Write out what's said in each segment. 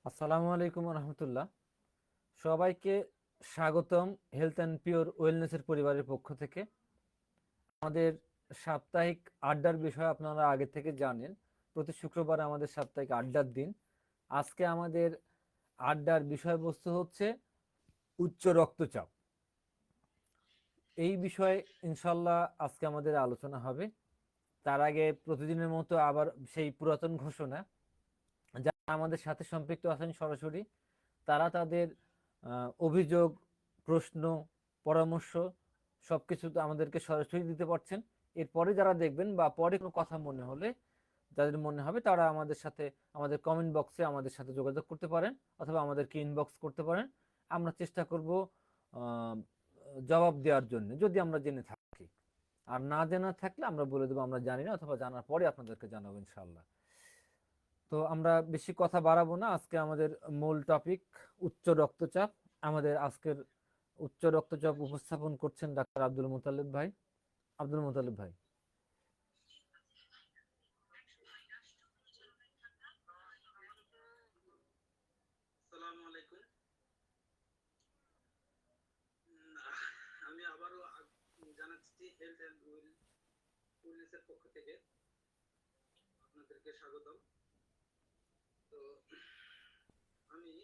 আসসালামু আলাইকুম রহমতুল্লাহ। সবাইকে স্বাগতম হেলথ অ্যান্ড পিওর ওয়েলনেসের পরিবারের পক্ষ থেকে। আমাদের সাপ্তাহিক আড্ডার বিষয় আপনারা আগে থেকে জানেন। প্রতি শুক্রবার আমাদের সাপ্তাহিক আড্ডার দিন। আজকে আমাদের আড্ডার বিষয়বস্তু হচ্ছে উচ্চ রক্তচাপ। এই বিষয়ে ইনশাল্লাহ আজকে আমাদের আলোচনা হবে। তার আগে প্রতিদিনের মতো আবার সেই পুরাতন ঘোষণা, যারা আমাদের সাথে সম্পৃক্ত আছেন সরাসরি, তারা তাদের অভিযোগ, প্রশ্ন, পরামর্শ সবকিছু তো আমাদেরকে সরাসরি দিতে পারছেন। এরপরে যারা দেখবেন বা পরে কোনো কথা মনে হলে, যাদের মনে হবে, তারা আমাদের সাথে আমাদের কমেন্ট বক্সে আমাদের সাথে যোগাযোগ করতে পারেন অথবা আমাদেরকে ইনবক্স করতে পারেন। আমরা চেষ্টা করব আহ, জবাব দেওয়ার জন্য, যদি আমরা জেনে থাকি। আর না জানা থাকলে আমরা বলে দেবো আমরা জানি না, অথবা জানার পরে আপনাদেরকে জানাবো ইনশাল্লাহ। তো আমরা বেশি কথা বাড়াবো না। আজকে আমাদের মূল টপিক উচ্চ রক্তচাপ। আমাদের আজকের উচ্চ রক্তচাপ উপস্থাপন করছেন ডাক্তার আব্দুল মুতালিব ভাই। আব্দুল মুতালিব ভাই। আসসালামু আলাইকুম। আমি আবারও জানাচ্ছি হেলথ অ্যান্ড ওয়েলনেসের পক্ষ থেকে আপনাদেরকে স্বাগতম। তো আমি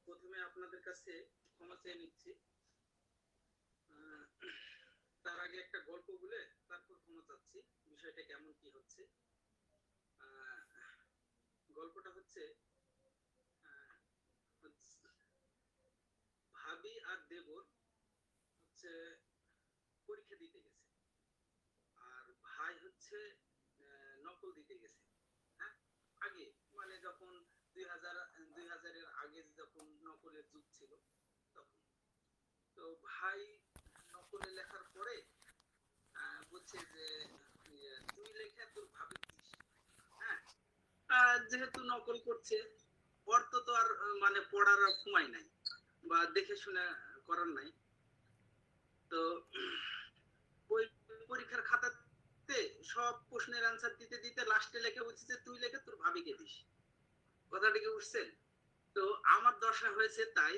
প্রথমে আপনাদের কাছে ক্ষমা চেয়ে নিচ্ছি। তার আগে একটা গল্প বলে তারপর ক্ষমা চাচ্ছি। বিষয়টা কেমন কি হচ্ছে। গল্পটা হচ্ছে ভাবি আর দেবর হচ্ছে পরীক্ষা দিতে গেছে, আর ভাই হচ্ছে নকল দিতে গেছে। হ্যাঁ, আগে মানে যখন 2000-এর আগে যখন নকলের যুগ ছিল তখন। তো ভাই নকলে লেখার পরে বলছে যে তুই লেখা তোর ভাবি দিস। হ্যাঁ, যেহেতু নকল করছে, ওর তো আর মানে পড়ার আর সময় নাই বা দেখে শুনে করার নাই। তো ওই পরীক্ষার খাতাতে সব প্রশ্নের অ্যান্সার দিতে দিতে লাস্টে লেখা বলছে যে তুই লেখে তোর ভাবিকে দিস। কথাটিকে বুঝছেন? তো আমার দশা হয়েছে তাই।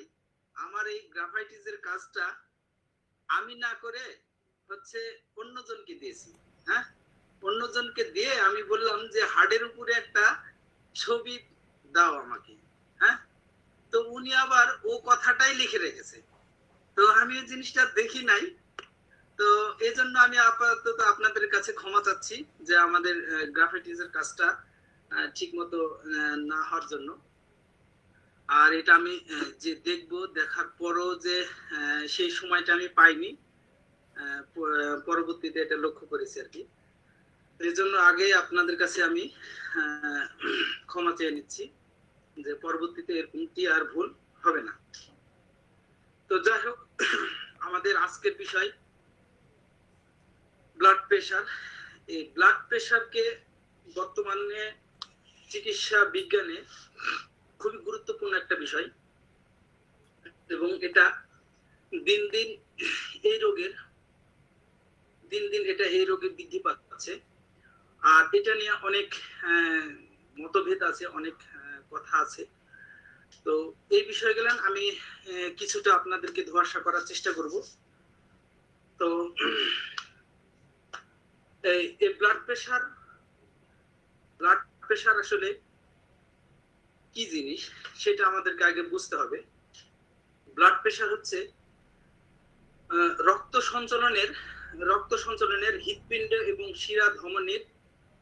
আমার এই গ্রাফাইটিসের কাজটা আমি না করে হচ্ছে অন্যজনকে দিয়েছি। হ্যাঁ, অন্যজনকে দিয়ে আমি বললাম যে হার্ডের উপরে একটা ছবি দাও আমাকে। হ্যাঁ, তো উনি আবার ও কথাটাই লিখে রেখেছে। তো আমি এই জিনিসটা দেখি নাই। তো এই জন্য আমি আপাতত আপনাদের কাছে ক্ষমা চাচ্ছি যে আমাদের গ্রাফাইটিসের কাজটা ঠিক মতো না হওয়ার জন্য। আর এটা আমি যে দেখবো, দেখার পরও যে সেই সময়টা আমি পাইনি, পরবর্তীতে এটা লক্ষ্য করেছি আর কি। এই জন্য আগে আপনাদের কাছে আমি ক্ষমা চেয়ে নিচ্ছি যে পরবর্তীতে এরকমটি আর ভুল হবে না। তো যাই হোক, আমাদের আজকের বিষয় ব্লাড প্রেশার। এই ব্লাড প্রেশারকে বর্তমানে চিকিৎসা বিজ্ঞানে খুবই গুরুত্বপূর্ণ একটা বিষয়, এবং এটা দিন দিন এই রোগের এই রোগের বৃদ্ধি পাচ্ছে। আর এটা নিয়ে অনেক মতভেদ আছে, অনেক কথা আছে। তো এই বিষয়গুলো আমি কিছুটা আপনাদেরকে ধোয়াশা করার চেষ্টা করব। তো এই ব্লাড প্রেশার আসলে কি জিনিস সেটা আমাদেরকে আগে বুঝতে হবে। ব্লাড প্রেশার হচ্ছে রক্ত সঞ্চালনের হৃৎপিণ্ড এবং শিরা ধমনীর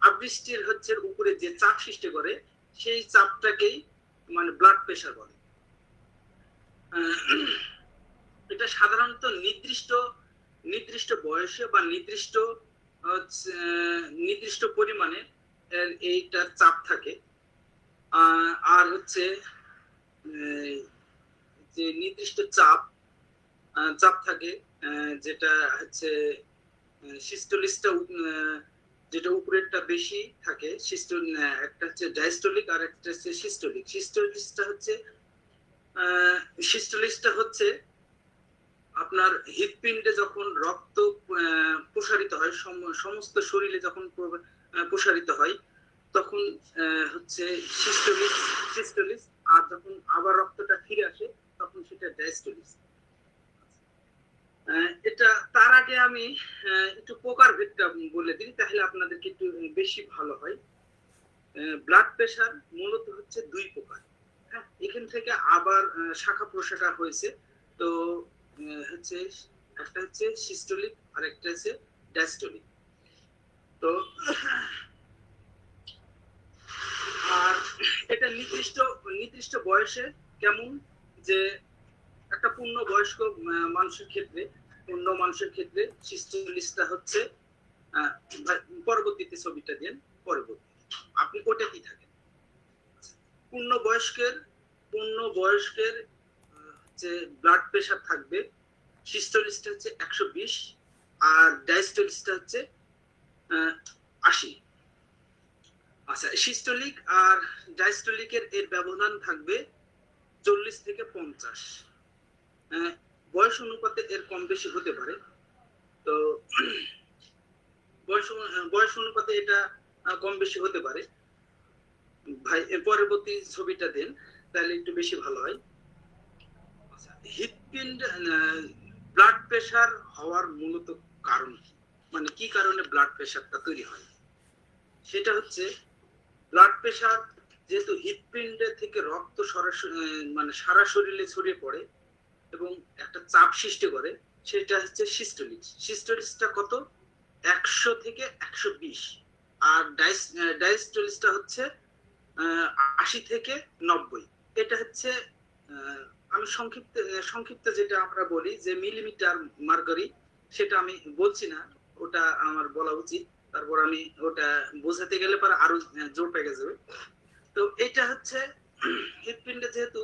আবৃষ্টির হচ্ছে উপরে যে চাপ সৃষ্টি করে, সেই চাপটাকেই মানে ব্লাড প্রেশার বলে। এটা সাধারণত নির্দিষ্ট বয়সে বা নির্দিষ্ট পরিমাণে এইটার চাপ থাকে। আর হচ্ছে যে নির্দিষ্ট চাপ থাকে, যেটা হচ্ছে সিস্টোলিসটা, যেটা উপরেরটা বেশি থাকে। একটা হচ্ছে ডায়াস্টোলিক আর একটা হচ্ছে সিস্টোলিক। সিস্টোলিসটা হচ্ছে আপনার হৃৎপিণ্ডে যখন রক্ত প্রসারিত হয়, সমস্ত শরীরে যখন প্রসারিত হয়, তখন হচ্ছে সিস্টোলিস। আর যখন আবার রক্তটা ফিরে আসে তখন সেটা ডায়াস্টোলিস। এটা তার আগে আমি একটু প্রকার ভেদটা বলে দিই, তাহলে আপনাদেরকে একটু বেশি ভালো হয়। ব্লাড প্রেশার মূলত হচ্ছে দুই প্রকার। হ্যাঁ, এখান থেকে আবার শাখা প্রশাখা হয়েছে। তো হচ্ছে একটা হচ্ছে সিস্টোলিক আর একটা হচ্ছে ডায়াস্টোলিক। তো আর এটা নির্দিষ্ট নির্দিষ্ট বয়সে কেমন, যে একটা পূর্ণ বয়স্ক মানুষের ক্ষেত্রে, পূর্ণ মানুষের ক্ষেত্রে সিস্টোলিসটা হচ্ছে পরবর্তীতে ছবিটা দেন, পরবর্তী আপনি ওটা কি থাকেন পূর্ণ বয়স্কের, পূর্ণ বয়স্কের যে ব্লাড প্রেশার থাকবে সিস্টোলিসটা হচ্ছে 120 আর ডায়াস্টোলিসটা হচ্ছে 80। আচ্ছা, সিস্টোলিক আর ডায়াস্টোলিকের এর ব্যবধান থাকবে 40 থেকে 50। বয়স অনুপাতে এর কম বেশি হতে পারে। তো বয়স অনুপাতে এটা কম বেশি হতে পারে। ভাই এর পরবর্তী ছবিটা দেন, তাহলে একটু বেশি ভালো হয়। আচ্ছা, হৃৎপিণ্ড ব্লাড প্রেশার হওয়ার মূলত কারণ কি, মানে কি কারণে ব্লাড প্রেশারটা তৈরি হয়? সেটা হচ্ছে ব্লাড প্রেশার যেহেতু হৃৎপিণ্ড থেকে রক্ত সরাসরি মানে সারা শরীরে ছড়িয়ে পড়ে এবং একটা চাপ সৃষ্টি করে, সেটা হচ্ছে সিস্টোলিক। সিস্টোলিকটা কত? 100 থেকে 120। আর ডায়াস্টোলিসটা হচ্ছে 80 থেকে 90। এটা হচ্ছে আমি সংক্ষিপ্ত যেটা আমরা বলি যে মিলিমিটার মার্কারি, সেটা আমি বলছি না, ওটা আমার বলা উচিত। তারপর আমি ওটা বোঝাতে গেলে পর আরো জোর পেকে যাবে। তো এটা হচ্ছে হৃৎপিণ্ডে যেহেতু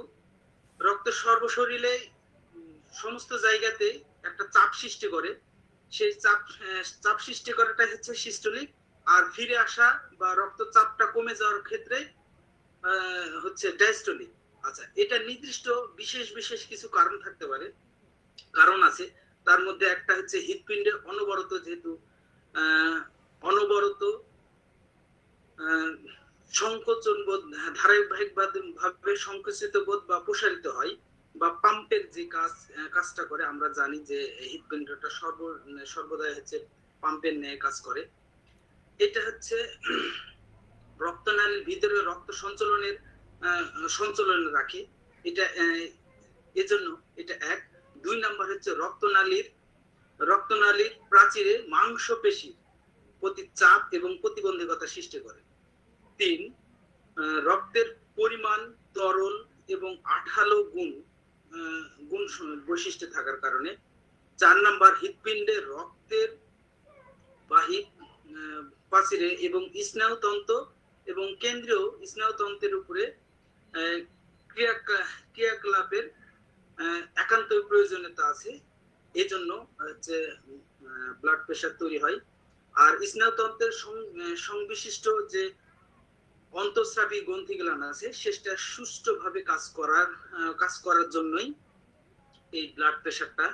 রক্ত সর্বশরীরে সমস্ত জায়গাতে একটা চাপ সৃষ্টি করে, সেই চাপ সৃষ্টি করাটা হচ্ছে সিস্টোলিক। আর ফিরে আসা বা রক্তচাপটা কমে যাওয়ার ক্ষেত্রে হচ্ছে ডায়াস্টোলিক। আচ্ছা, এটা নির্দিষ্ট বিশেষ বিশেষ কিছু কারণ থাকতে পারে, কারণ আছে। তার মধ্যে একটা হচ্ছে হৃৎপিণ্ডে অনবরত যেহেতু অনবরত সংকোচন বোধ ধারাবাহিক ভাবে সংকুচিত বোধ বা প্রসারিত হয়, বা পাম্পের যে কাজটা করে আমরা জানি যে হৃৎপিণ্ডটা সর্বদাই হচ্ছে পাম্পের ন্যায় কাজ করে। এটা হচ্ছে রক্তনালীর ভিতরে রক্ত সঞ্চালনে রাখে। এটা এজন্য এটা এক। 2 নাম্বার হচ্ছে রক্তনালীর প্রাচীরে মাংসপেশি প্রতি চাপ এবং প্রতিবন্ধকতা সৃষ্টি করে। 3, রক্তের পরিমাণ তরল এবং আঠালো গুণ বৈশিষ্ট্য থাকার কারণে। 4 নাম্বার হৃৎপিণ্ডে রক্তের বাহিক প্রাচীরে এবং স্নায়ুতন্ত্র এবং কেন্দ্রীয় স্নায়ুতন্ত্রের উপরে ক্রিয়াকলাপের একান্ত প্রয়োজনীয়তা আছে, এজন্য হচ্ছে ব্লাড প্রেশার তৈরি হয়। আর স্নায়ুতন্ত্রের সংবিশিষ্ট যে অন্তঃস্রাবী গ্রন্থিগুলো আছে সেটা সুষ্ঠুভাবে কাজ করার জন্যই এই ব্লাড প্রেশারটা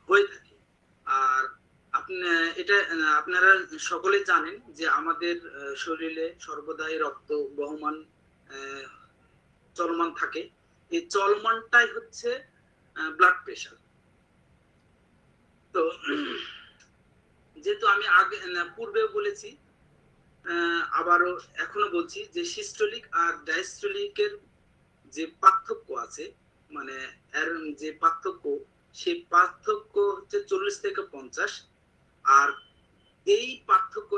হয়ে থাকে। আর এটা আপনারা সকলে জানেন যে আমাদের শরীরে সর্বদাই রক্ত বহমান চলমান থাকে। এই চলমানটাই হচ্ছে ব্লাড প্রেশার। তো যেহেতু আমি আগে পূর্বে বলেছি, আবারও এখনো বলছি যে সিস্টোলিক আর ডায়াস্টোলিকের যে পার্থক্য আছে, মানে এর যে পার্থক্য, সেই পার্থক্য হচ্ছে 40 থেকে 50। আর এই পার্থক্য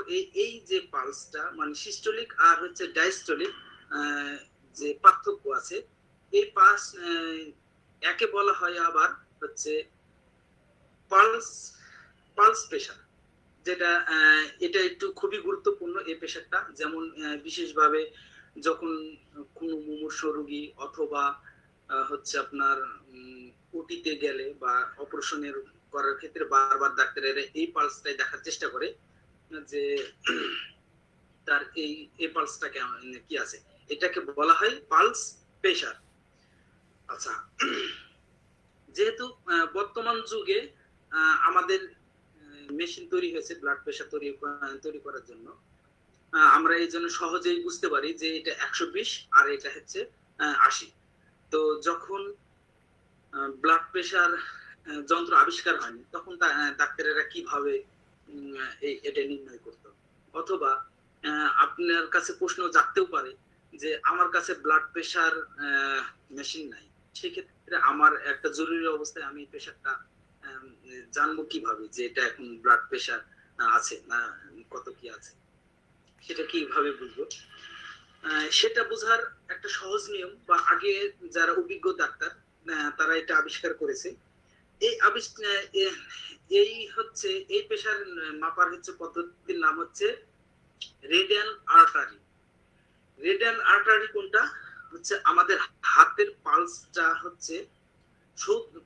এই যে পালসটা মানে সিস্টোলিক আর হচ্ছে ডায়াস্টোলিক যে পার্থক্য আছে, এই একে বলা হয় আবার হচ্ছে পালস প্রেশার, যেটা এটা একটু খুবই গুরুত্বপূর্ণ এই প্রেশারটা। যেমন বিশেষভাবে যখন কোনো মুমূর্ষু রোগী অথবা হচ্ছে আপনার ওটিতে গেলে বা অপারেশনের করার ক্ষেত্রে বারবার ডাক্তারেরা এই পালসটাই দেখার চেষ্টা করে যে তার এই পালসটা কি আছে, এটাকে বলা হয় পালস প্রেশার। আচ্ছা, যেহেতু বর্তমান যুগে আমাদের মেশিন তৈরি হয়েছে ব্লাড প্রেশার তৈরি করার জন্য, আমরা এই জন্য সহজেই বুঝতে পারি যে এটা 120 আর এটা হচ্ছে আসি। তো যখন ব্লাড প্রেশার যন্ত্র আবিষ্কার হয়নি তখন ডাক্তারেরা কিভাবে এটা নির্ণয় করতো? অথবা আপনার কাছে প্রশ্ন জাগতেও পারে যে আমার কাছে ব্লাড প্রেশার মেশিন নাই, সেক্ষেত্রে আমার একটা জরুরি অবস্থায় আমি প্রেশারটা জানবো কিভাবে যে এটা এখন ব্লাড প্রেশার আছে না কত কি আছে, সেটা কিভাবে বুঝবো? সেটা বোঝার একটা সহজ নিয়ম বা আগে যারা অভিজ্ঞ ডাক্তার তারা এটা আবিষ্কার করেছে। এই এই হচ্ছে এই প্রেশার মাপার হচ্ছে পদ্ধতির নাম হচ্ছে রেডিয়াল আর্টারি। রেডিয়াল আর্টারি কোনটা? হচ্ছে আমাদের হাতের পালসটা হচ্ছে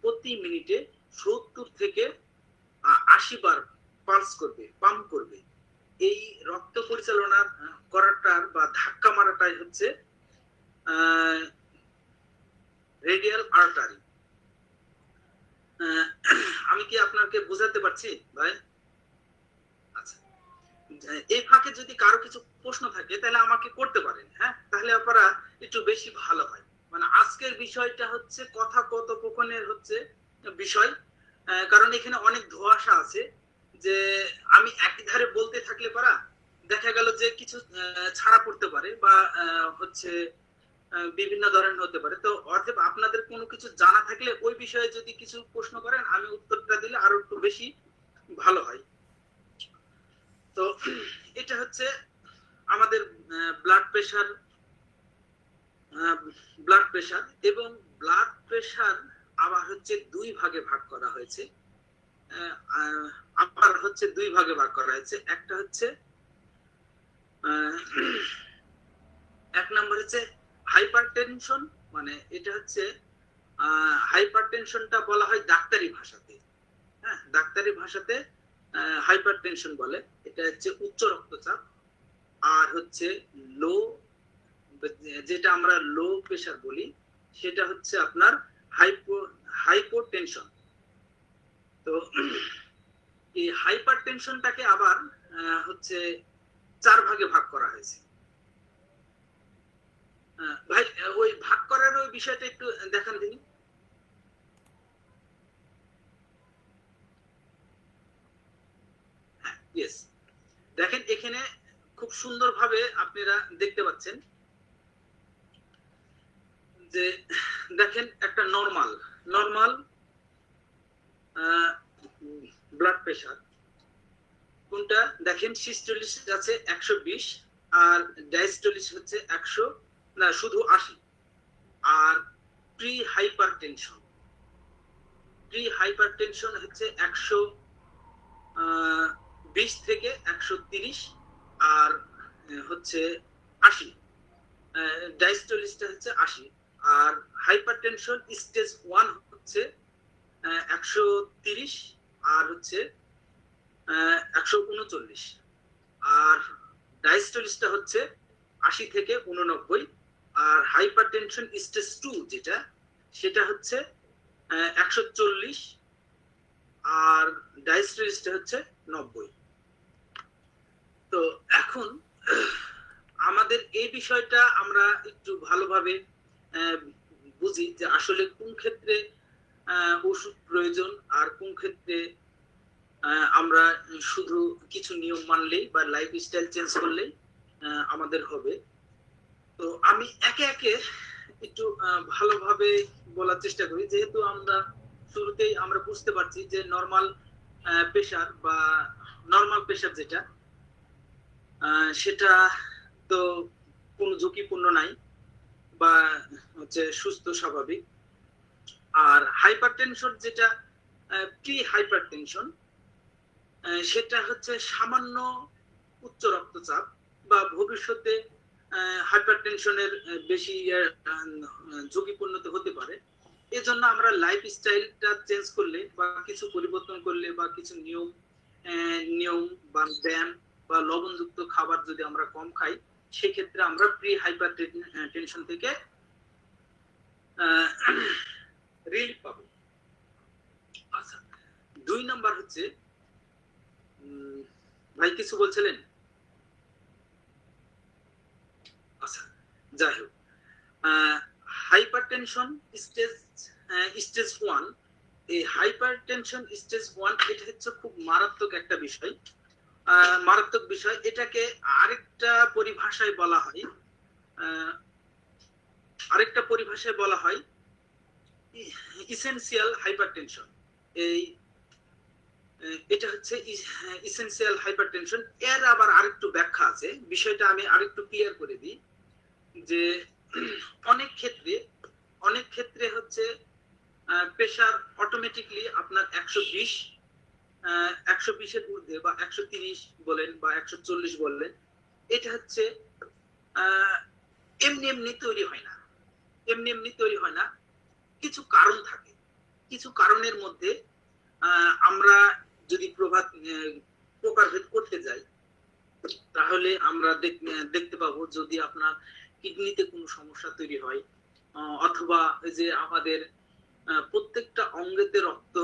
প্রতি মিনিটে 70 থেকে 80 বার পালস করবে, পাম্প করবে। এই রক্ত পরিচালনা করাটার বা ধাক্কা মারাটাই হচ্ছে রেডিয়াল আর্টারি। আমি কি আপনাকে বোঝাতে পারছি ভাই? আচ্ছা, এই ফাঁকে যদি কারো কিছু প্রশ্ন থাকে তাহলে আমাকে করতে পারেন, হ্যাঁ, তাহলে আপনারা একটু বেশি ভালো হয়। মানে আজকের বিষয়টা হচ্ছে কথোপকথনের হচ্ছে বিষয়, কারণ এখানে অনেক ধোঁয়াশা আছে। যে আমি একই ধারে বলতে থাকলে পারা দেখা গেল যে কিছু ছাড়া পড়তে পারে বা হচ্ছে বিভিন্ন ধরনের হতে পারে। তো অতএব আপনাদের কোনো কিছু জানা থাকলে ওই বিষয়ে যদি কিছু প্রশ্ন করেন আমি উত্তরটা দিলে আরো একটু বেশি ভালো হয়। তো এটা হচ্ছে আমাদের ব্লাড প্রেশার। ব্লাড প্রেশার এবং ব্লাড প্রেশার আবার হচ্ছে দুই ভাগে ভাগ করা হয়েছে। আবার হচ্ছে দুই ভাগে ভাগ করা হয়েছে। একটা হচ্ছে এক নম্বর হচ্ছে হাইপারটেনশন, মানে এটা হচ্ছে হাইপারটেনশনটা বলা হয় ডাক্তারি ভাষাতে, হ্যাঁ, ডাক্তারি ভাষাতে হাইপারটেনশন বলে। এটা হচ্ছে উচ্চ রক্তচাপ। আর হচ্ছে লো, যেটা আমরা লো প্রেশার বলি, সেটা হচ্ছে আপনার হাইপোটেনশন। তো এই হাইপারটেনশনটাকে আবার হচ্ছে চার ভাগে ভাগ করা হয়েছে। ভাই ওই ভাগ করার ওই বিষয়টা একটু দেখান তিনি। হ্যাঁ, ইয়েস, দেখেন এখানে খুব সুন্দরভাবে আপনারা দেখতে পাচ্ছেন যে দেখেন একটা নরমাল নরমাল ব্লাড প্রেশার কোনটা দেখেন, সিস্টোলিস আছে 120 আর ডায়াস্টোলিস হচ্ছে 100 না শুধু 80। আর প্রি হাইপারটেনশন হচ্ছে 120 থেকে 130 আর হচ্ছে 80। ডায়াস্টোলিসটা হচ্ছে 80। আর হাইপারটেনশন স্টেজ 1 হচ্ছে 130 আর হচ্ছে 139। আর ডায়াস্টোলিসটা হচ্ছে 80 থেকে 89। আর হাইপারটেনশন স্টেজ 2 যেটা, সেটা হচ্ছে 140 আর ডায়াস্টোলিসটা হচ্ছে 90। তো এখন আমাদের এই বিষয়টা আমরা একটু ভালোভাবে বুঝি যে আসলে কোন ক্ষেত্রে ওষুধ প্রয়োজন আর কোন ক্ষেত্রে আমরা শুধু কিছু নিয়ম মানলেই বা লাইফস্টাইল চেঞ্জ করলেই আমাদের হবে। তো আমি একে একে একটু ভালোভাবে বলার চেষ্টা করি, যেহেতু আমরা শুরুতেই আমরা বুঝতে পারছি যে প্রেশার বা নর্মাল প্রেশার যেটা সেটা তো কোনো ঝুঁকিপূর্ণ নাই বা হচ্ছে সুস্থ স্বাভাবিক। আর হাইপারটেনশন যেটা প্রি হাইপারটেনশন, সেটা হচ্ছে সামান্য উচ্চ রক্তচাপ বা ভবিষ্যতে হাইপারটেনশনের বেশি ঝুঁকিপূর্ণ হতে পারে। এজন্য আমরা লাইফস্টাইলটা চেঞ্জ করলে বা কিছু পরিবর্তন করলে বা কিছু নিয়ম বা ব্যায়াম বা লবণযুক্ত খাবার যদি আমরা কম খাই, সেক্ষেত্রে আমরা প্রি হাইপারটেনশন থেকে রিলিফ পাবো। আচ্ছা, 2 নাম্বার হচ্ছে ভাই কিছু বলছিলেন? আচ্ছা, যাই হোক, হাইপারটেনশন স্টেজ স্টেজ 1, এই হাইপারটেনশন স্টেজ 1 এটা হচ্ছে খুব মারাত্মক একটা বিষয়, মারাত্মক বিষয়। এটাকে আরেকটা পরিভাষায় বলা হয়, আরেকটা পরিভাষায় বলা হয় ইসেনশিয়াল হাইপারটেনশন। এই এটা হচ্ছে ইসেনশিয়াল হাইপারটেনশন। এর আবার আরেকটু ব্যাখ্যা আছে, বিষয়টা আমি আরেকটু ক্লিয়ার করে দিই যে অনেক ক্ষেত্রে হচ্ছে প্রেসার অটোমেটিকলি আপনার 120 এর ঊর্ধ্বে বা 130 বলেন বা 140 বললেন, এটা হচ্ছে এমনি এমনি তৈরি হয় না, এমনি এমনি তৈরি হয় না, কিছু কারণ থাকে। কিছু কারণের মধ্যে আমরা যদি প্রকারভেদ করতে যাই, তাহলে আমরা দেখতে পাবো যদি আপনার কিডনিতে কোনো সমস্যা তৈরি হয়, অথবা যে আমাদের প্রত্যেকটা অঙ্গেতে রক্ত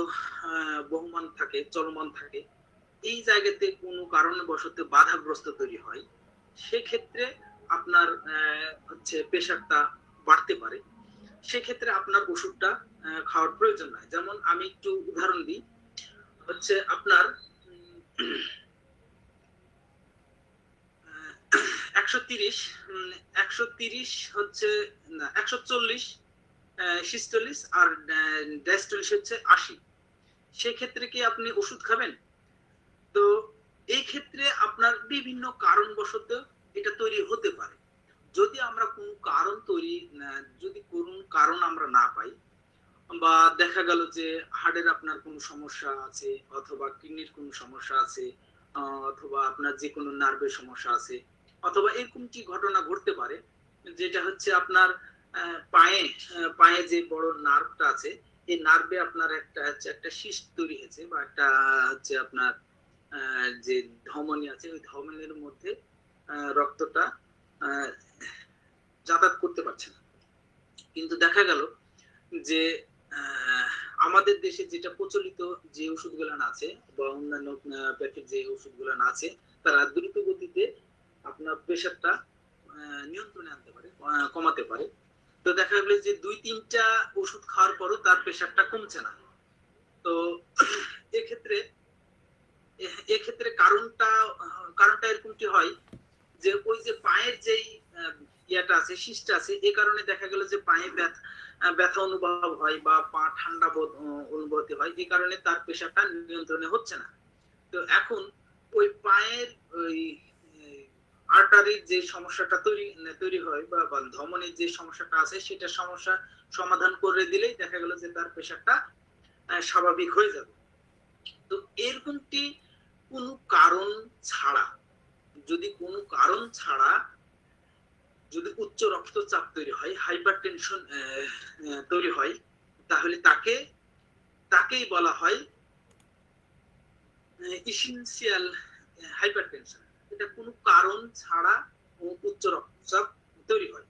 বহমান থাকে, চলমান থাকে, এই জায়গাতে কোনো কারণবশত বাধাগ্রস্ত তৈরি হয়, সেক্ষেত্রে আপনার হচ্ছে প্রেশারটা বাড়তে পারে। সেক্ষেত্রে আপনার ওষুধটা খাওয়ার প্রয়োজন নাই। যেমন আমি একটু উদাহরণ দিই, হচ্ছে আপনার 130 হচ্ছে না 140 সিস্টোলিস আর ডায়াস্টোলিস হচ্ছে 80, সেক্ষেত্রে কি আপনি ওষুধ খাবেন? তো এই ক্ষেত্রে আপনার বিভিন্ন কারণবশত এটা তৈরি হতে পারে। যদি আমরা কোনো কারণ আমরা না পাই, বা দেখা গেল যে হার্টের আপনার কোনো সমস্যা আছে, অথবা কিডনির কোনো সমস্যা আছে, অথবা আপনার যে কোনো নার্ভের সমস্যা আছে, অথবা এরকম কি ঘটনা ঘটতে পারে যেটা হচ্ছে আপনার পায়ে যে বড় নার্ভটা আছে, এই নার্ভে আপনার একটা সিস্ট তৈরি হয়েছে, বা একটা হচ্ছে আপনার যে ধমনী আছে, ওই ধমনীর মধ্যে রক্তটা যাতায়াত করতে পারছে না। কিন্তু দেখা গেল যে আমাদের দেশে যেটা প্রচলিত যে ওষুধগুলো আছে, বা অন্যান্য প্যাকেট যে ওষুধগুলো আছে, তারা দ্রুত গতিতে আপনার প্রেশারটা নিয়ন্ত্রণে আনতে পারে, কমাতে পারে। তো দেখা গেল যে 2-3টা ওষুধ খাওয়ার পরও তার প্রেশারটা কমছে না। তো এক্ষেত্রে কারণটা এরকমটি হয় যে ওই যে পায়ের যেই ইয়াটা আছে, সিস্টটা আছে, এই কারণে দেখা গেল যে পায়ে ব্যথা অনুভব হয় বা পা ঠান্ডা অনুভূতি হয়, এই কারণে তার প্রেশারটা নিয়ন্ত্রণে হচ্ছে না। তো এখন ওই পায়ের ওই আর্টারির যে সমস্যাটা তৈরি হয়, বা ধমনির যে সমস্যাটা আছে, সেটা সমস্যা সমাধান করে দিলেই দেখা গেল যে তার প্রেশারটা স্বাভাবিক হয়ে যাবে। তো এরকমটি কোনো কারণ ছাড়া, যদি উচ্চ রক্তচাপ তৈরি হয়, হাইপারটেনশন তৈরি হয়, তাহলে তাকেই বলা হয় ইসেনশিয়াল হাইপারটেনশন। এটা কোনো কারণ ছাড়া উচ্চ রক্তচাপ তৈরি হয়।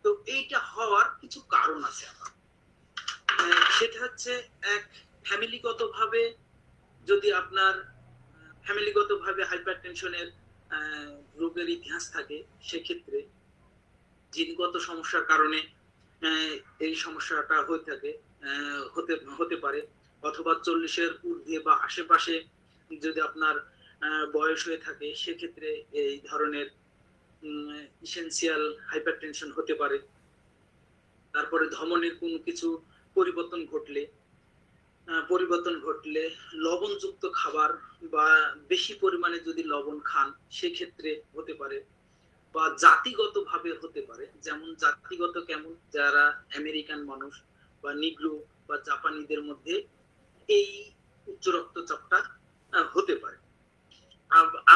তো এইটা হওয়ার কিছু কারণ আছে। সেটা হচ্ছে এক, ফ্যামিলিগতভাবে যদি আপনার ফ্যামিলিগতভাবে হাইপারটেনশনের রোগের ইতিহাস থাকে, সেক্ষেত্রে জিনগত সমস্যার কারণে এই সমস্যাটা হতে পারে, অথবা 40-এর ঊর্ধ্বে বা আশেপাশে যদি আপনার বয়স হয়ে থাকে, সেক্ষেত্রে এই ধরনের ইসেনশিয়াল হাইপারটেনশন হতে পারে। তারপরে ধমনীর কোনো কিছু পরিবর্তন ঘটলে, লবণযুক্ত খাবার বা বেশি পরিমাণে যদি লবণ খান, সেক্ষেত্রে হতে পারে। বা জাতিগতভাবে হতে পারে, যেমন জাতিগত কেমন, যারা আমেরিকান মানুষ বা নিগ্রো বা জাপানিদের মধ্যে এই উচ্চ রক্তচাপটা হতে পারে।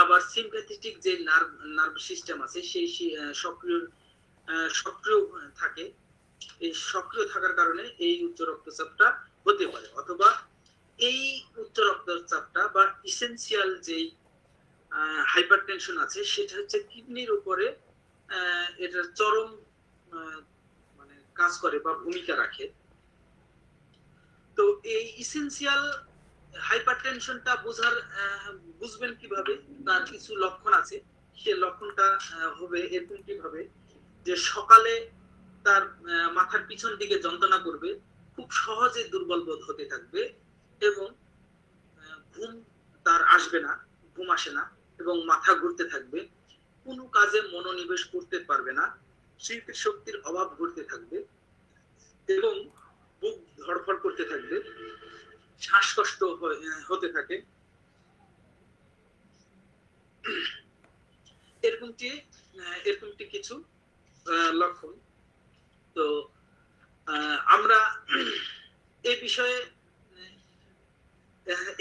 আবার সিম্প্যাথেটিক যে নার্ভ সিস্টেম আছে, সেই সক্রিয় থাকে, এই সক্রিয় থাকার কারণে এই উচ্চ রক্তচাপটা হতে পারে। অথবা এই উচ্চ রক্তচাপটা বা ইসেনশিয়াল যেই হাইপারটেনশন আছে, সেটা হচ্ছে কিডনির উপরে এটা চরম মানে কাজ করে বা ভূমিকা রাখে। তো এই ইসেনশিয়াল হাইপারটেনশনটা বুঝবেন কিভাবে? তার কিছু লক্ষণ আছে। সে লক্ষণটা হবে এরকমটি ভাবে যে সকালে তার মাথার পিছন দিকে যন্ত্রণা করবে, খুব সহজে দুর্বল বোধ হতে থাকবে এবং ঘুম তার আসবে না, ঘুম আসে না এবং মাথা ঘুরতে থাকবে, কোনো কাজে মনোনিবেশ করতে পারবে না, স্মৃতি শক্তির অভাব ঘটতে থাকবে এবং বুক ধড়ফড় করতে থাকবে, শ্বাসকষ্ট হতে থাকে। এরকমটি কিছু লক্ষণ। তো আমরা এই বিষয়ে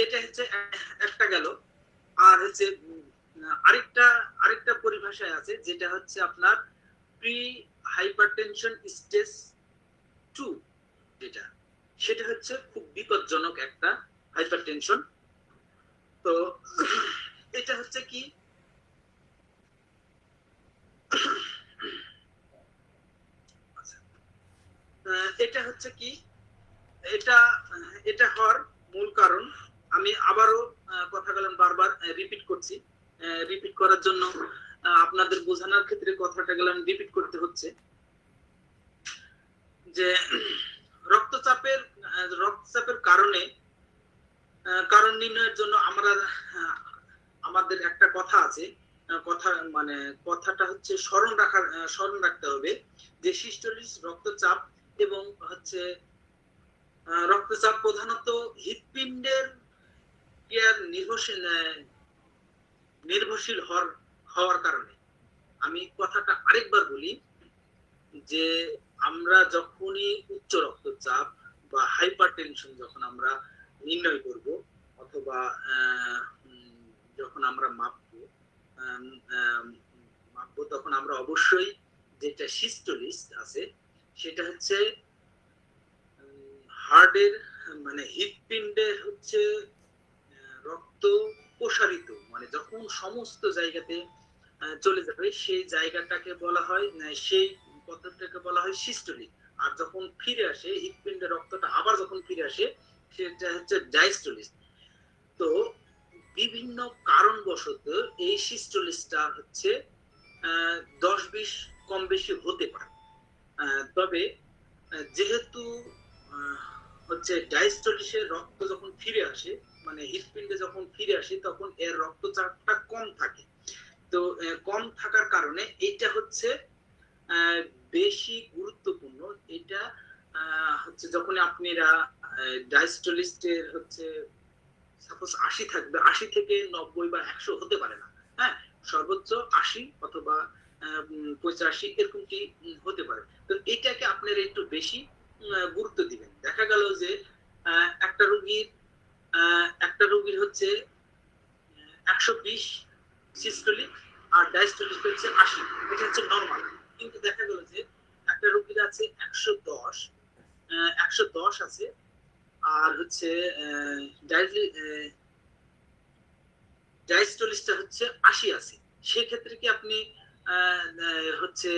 এটা হচ্ছে একটা গেল। আর হচ্ছে আরেকটা পরিভাষায় আছে, যেটা হচ্ছে আপনার প্রি হাইপারটেনশন স্টেজ 2, সেটা হচ্ছে খুব বিপজ্জনক একটা হাইপারটেনশন। তো এটা হচ্ছে কি, এটা হওয়ার মূল কারণ আমি আবারও কথাগুলো বারবার রিপিট করছি। রিপিট করার জন্য আপনাদের বোঝানোর ক্ষেত্রে কথাটাগুলো রিপিট করতে হচ্ছে যে রক্তচাপের কারণ নির্ণয়ের জন্য আমাদের একটা কথা আছে। কথাটা হচ্ছে স্মরণ রাখতে হবে যে সিস্টোলিক রক্তচাপ এবং হচ্ছে রক্তচাপ প্রধানত হৃৎপিণ্ডের ক্রিয়ার নির্ভরশীল হওয়ার কারণে। আমি কথাটা আরেকবার বলি যে আমরা যখনই উচ্চ রক্তচাপ বা হাইপারটেনশন যখন আমরা নির্ণয় করব অথবা যখন আমরা মাপবো তখন আমরা অবশ্যই যেটা সিস্টোলিস্ট আছে সেটা হচ্ছে হার্টের হৃৎপিণ্ডের হচ্ছে রক্ত প্রসারিত, যখন সমস্ত জায়গাতে চলে যাবে সেই জায়গাটাকে বলা হয়, সেই পদ্ধতিটাকে বলা হয় সিস্টোলিক। আর যখন ফিরে আসে হৃৎপিণ্ডের রক্তটা আবার যখন ফিরে আসে সেটা হচ্ছে ডায়াস্টোলিক। তো বিভিন্ন কারণবশত এই সিস্টোলিসটা হচ্ছে 10-20 কম বেশি হতে পারে। তবে যেহেতু হচ্ছে ডায়াস্টোলিসের রক্ত যখন ফিরে আসে, হৃৎপিণ্ডে যখন ফিরে আসে তখন এর রক্তচাপটা কম থাকে। তো কম থাকার কারণে এটা হচ্ছে বেশি গুরুত্বপূর্ণ। এটা হচ্ছে যখন আপনারা ডায়াস্টোলিস্টের হচ্ছে সাপোজ 80 থাকবে, 80 থেকে 90 বা 100 হতে পারে না, হ্যাঁ, সর্বোচ্চ 80 অথবা 85 এরকমটি হতে পারে। তো এটাকে আপনারা একটু বেশি গুরুত্ব দিবেন। দেখা গেল যে একটা রোগীর হচ্ছে 120 সিস্টোলিক আর ডায়াস্টোলিক হচ্ছে 80, এটা হচ্ছে নরমাল। কিন্তু দেখা গেল যে একটা রোগীর আছে 110 আছে আর হচ্ছে ডায়াস্টোলিকটা হচ্ছে 80 আছে। সেক্ষেত্রে কি আপনি হচ্ছে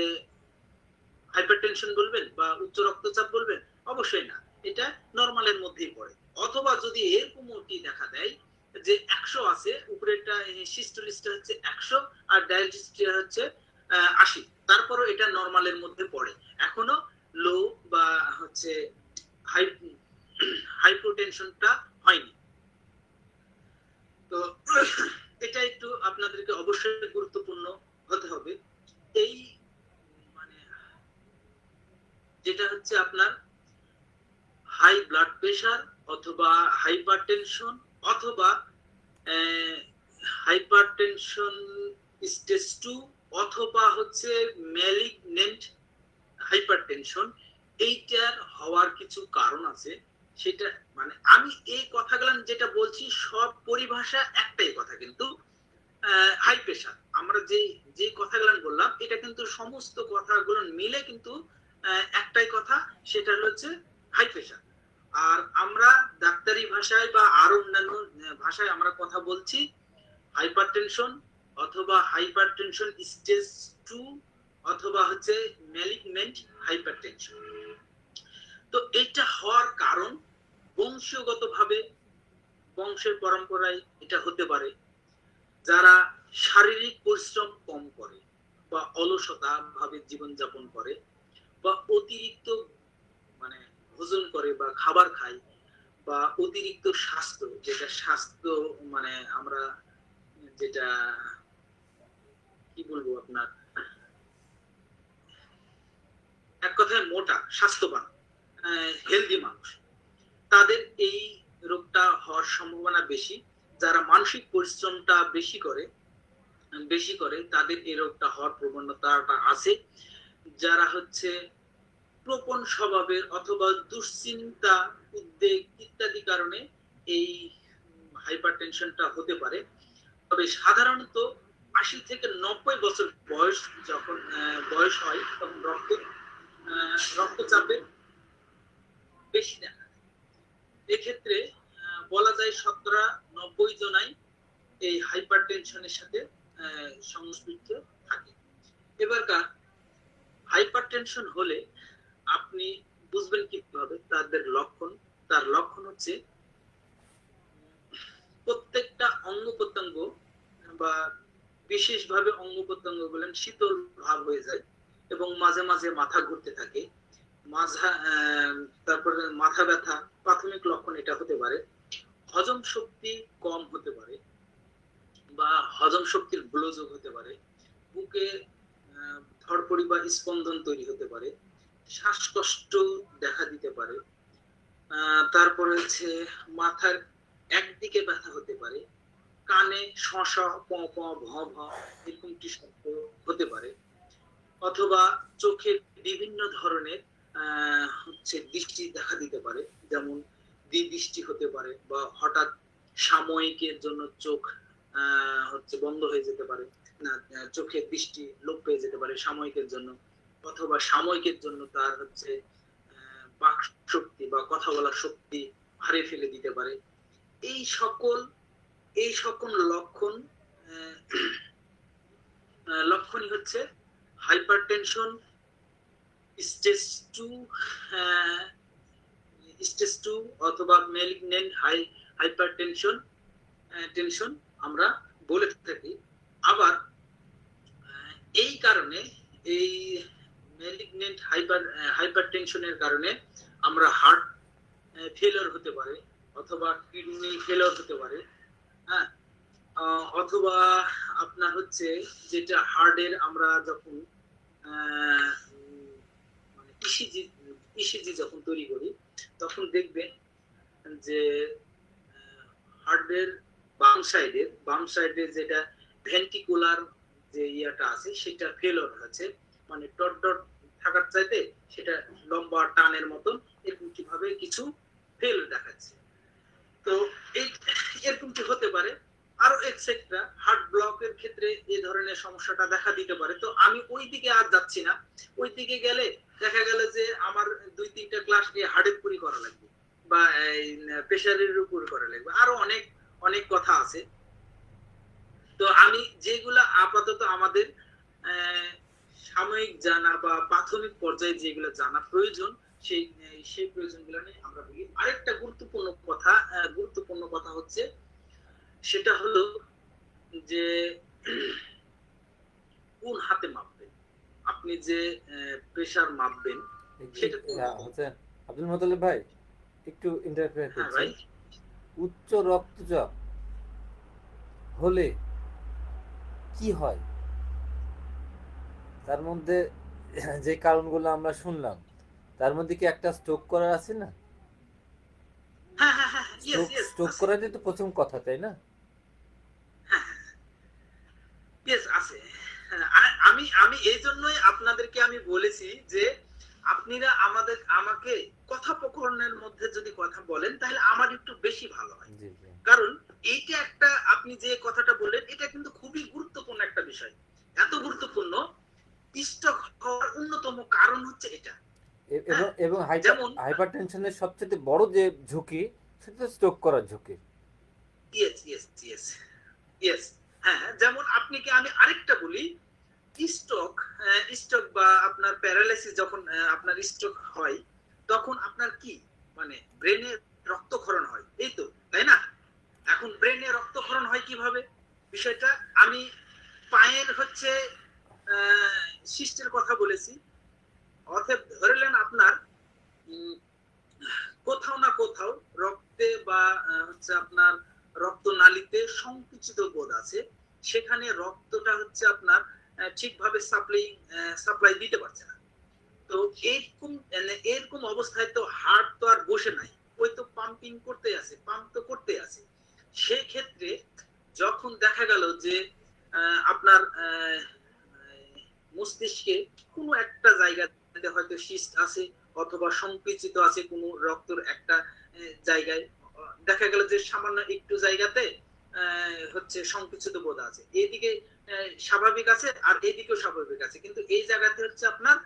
হাইপারটেনশন বলবেন বা উচ্চ রক্তচাপ বলবেন? অবশ্যই না, এটা নরমালের মধ্যেই পড়ে। অথবা যদি এরকমটি দেখা দেয় যে 100 আছে, উপরেরটা সিস্টোলিকটা হচ্ছে 100 আর ডায়াস্টোলিকটা হচ্ছে 80, তারপরও এটা নরমালের মধ্যে পড়ে, এখনো লো বা হচ্ছে হাইপোটেনশনটা হয়নি। তো এটা একটু আপনাদেরকে অবশ্যই গুরুত্বপূর্ণ হতে হবে। এই যেটা হচ্ছে আপনার হাই ব্লাড প্রেশার অথবা হাইপারটেনশন অথবা হাইপারটেনশন স্টেজ 2 অথবা হচ্ছে ম্যালিগন্যান্ট হাইপারটেনশন, এইটার হওয়ার কিছু কারণ আছে। সেটা আমি এই কথাগুলো যেটা বলছি সব পরিভাষা একটাই কথা, কিন্তু হাই প্রেশার আমরা যে কথাগুলো বললাম এটা কিন্তু সমস্ত কথাগুলো মিলে কিন্তু একটাই কথা, সেটা হচ্ছে হাই প্রেশার। আর আমরা ডাক্তারি ভাষায় বা আরো অন্যান্য ভাষায় আমরা কথা বলছি হাইপারটেনশন অথবা হাইপারটেনশন স্টেজ 2 অথবা হচ্ছে ম্যালিগন্যান্ট হাইপারটেনশন। তো এটা হওয়ার কারণ বংশগতভাবে, বংশের পরম্পরায় এটা হতে পারে। যারা শারীরিক পরিশ্রম কম করে বা অলসতা ভাবে জীবনযাপন করে বা অতিরিক্ত মানে ভোজন করে বা খাবার খায় বা অতিরিক্ত স্বাস্থ্য মানে আমরা যেটা কি বলবো আপনার, এক কথায় মোটা স্বাস্থ্যবান হেলদি মানুষ, তাদের এই রোগটা হওয়ার সম্ভাবনা বেশি। যারা মানসিক পরিশ্রমটা বেশি করে তাদের এই রোগটা হওয়ার প্রবণতাটা আছে। যারা হচ্ছে প্রবণ স্বভাবের অথবা দুশ্চিন্তা, উদ্বেগ ইত্যাদি কারণে এই হাইপারটেনশনটা হতে পারে। তবে সাধারণত 80 থেকে 90 বছর বয়স হয় তখন রক্তচাপের বেশি দেখা যায়। এক্ষেত্রে বলা যায় 90 জনাই এই হাইপারটেনশনের সাথে সংশ্লিষ্ট থাকে। এবারকার হাইপারটেনশন হলে আপনি বুঝবেন কিভাবে তার লক্ষণ হচ্ছে প্রত্যেকটা অঙ্গ প্রত্যঙ্গ বা বিশেষভাবে অঙ্গ প্রত্যঙ্গ গুলো শীতল ভাব হয়ে যায় এবং মাঝে মাঝে মাথা ঘুরতে থাকে, তারপরে মাথা ব্যথা প্রাথমিক লক্ষণ এটা হতে পারে। হজম শক্তি কম হতে পারে বা হজম শক্তির গোলযোগ হতে পারে, বুকে ধড়ফড়ি বা স্পন্দন তৈরি হতে পারে, শ্বাসকষ্ট দেখা দিতে পারে, তারপরে হচ্ছে মাথার একদিকে ব্যথা হতে পারে, কানে শসা প প ভ ভ এরকম কি শব্দ হতে পারে, অথবা চোখে বিভিন্ন ধরনের হচ্ছে দৃষ্টি দেখা দিতে পারে, যেমন দৃষ্টি হতে পারে বা হঠাৎ সাময়িকের জন্য চোখ হচ্ছে বন্ধ হয়ে যেতে পারে, না চোখের দৃষ্টি লোপ পেয়ে যেতে পারে সাময়িকের জন্য, অথবা সাময়িকের জন্য তার হচ্ছে বাক শক্তি বা কথা বলার শক্তি হারিয়ে ফেলে দিতে পারে। এই সকল লক্ষণই হচ্ছে হাইপারটেনশন স্টেজ 2 অথবা ম্যালিগন্যান্ট হাইপারটেনশন আমরা বলে থাকি। আবার এই কারণে এই ম্যালিগন্যান্ট হাইপারটেনশনের কারণে আমরা হার্ট ফেলিওর হতে পারে অথবা কিডনি ফেলিওর হতে পারে, হ্যাঁ, অথবা আপনার হচ্ছে যেটা হার্টের আমরা যখন মানে ইসিজি যখন তৈরি করি তখন দেখবেন যে হার্টের বাম সাইডের যেটা ভেন্ট্রিকুলার যে ইয়াটা আছে সেটা ফেলিওর হচ্ছে, মানে ডট ডট থাকার চাইতে সেটা লম্বা টানের মতন এরকম কিভাবে কিছু ফেল দেখাচ্ছে। তো এরকম কি হতে পারে, আরো এক্সেট্রা হার্ট ব্লকের ক্ষেত্রে এই ধরনের সমস্যাটা দেখা দিতে পারে। তো আমি ওই দিকে আর যাচ্ছি না, ওই দিকে গেলে দেখা গেল যে আমার 2-3টা ক্লাস হার্টের পুরি করা লাগবে বা প্রেশারের উপর করা লাগবে, আরো অনেক অনেক কথা আছে। তো আমি যেগুলা আপাতত আমাদের সাময়িক জানা বা প্রাথমিক পর্যায়ে যেগুলো জানা প্রয়োজন সেই প্রয়োজনগুলো নিয়ে আমরা বলি। আরেকটা গুরুত্বপূর্ণ কথা হচ্ছে সেটা হলো যে কোন হাতে মাপবেন, আপনি যে প্রেসার মাপবেন সেটা হচ্ছে আব্দুল মোতালেব ভাই একটু ইন্টারফেয়ার করছি। উচ্চ রক্তচাপ হলে কি হয়, তার মধ্যে যে কারণগুলো আমরা শুনলাম তার মধ্যে কি একটা স্ট্রোক করার আছে না? স্ট্রোক করাটাই তো প্রথম কথা, তাই না? আছে। আমি এই জন্যই আপনাদেরকে আমি বলেছি যে আপনারা আমাকে কথোপকথনের মধ্যে যদি কথা বলেন তাহলে আমার একটু বেশি ভালো হয়, কারণ এইটা একটা আপনি যে কথাটা বললেন এটা কিন্তু খুবই গুরুত্বপূর্ণ একটা বিষয়। এত গুরুত্বপূর্ণ, স্ট্রোক হওয়ার অন্যতম কারণ হচ্ছে এটা। এবং হাইপারটেনশনের সবচেয়ে বড় যে ঝুঁকি সেটা স্ট্রোক করার ঝুঁকি। ইয়েস, হ্যাঁ, যেমন আপনাকে আমি আরেকটা বলি, স্ট্রোক বা আপনার প্যারালাইসিস যখন আপনার স্ট্রোক হয় তখন আপনার কি মানে ব্রেনে রক্তক্ষরণ হয়, এই তো, তাই না? এখন ব্রেনে রক্তক্ষরণ হয় কিভাবে বিষয়টা আমি পায়ের হচ্ছে সিস্টের কথা বলেছি, কোথাও রক্তে বা হচ্ছে আপনার রক্তনালীতে সংকুচিত বোধ আছে, সেখানে রক্তটা হচ্ছে আপনার ঠিকভাবে সাপ্লাই দিতে পারছে না। তো এরকম অবস্থায় তো হার্ট তো আর বসে নাই, ওই তো পাম্পিং করতে আছে, পাম্প তো করতে আছে। সেই ক্ষেত্রে যখন দেখা গেল যে আপনার মস্তিষ্কে কোনো একটা জায়গাতে হয়তো সিস্ট আছে অথবা সংকুচিত আছে কোনো রক্তের একটা জায়গায়, দেখা গেল যে সামান্য একটু জায়গাতে হচ্ছে সংকুচিত বোধ আছে, এইদিকে স্বাভাবিক আছে আর এইদিকেও স্বাভাবিক আছে, কিন্তু এই জায়গাতে হচ্ছে আপনার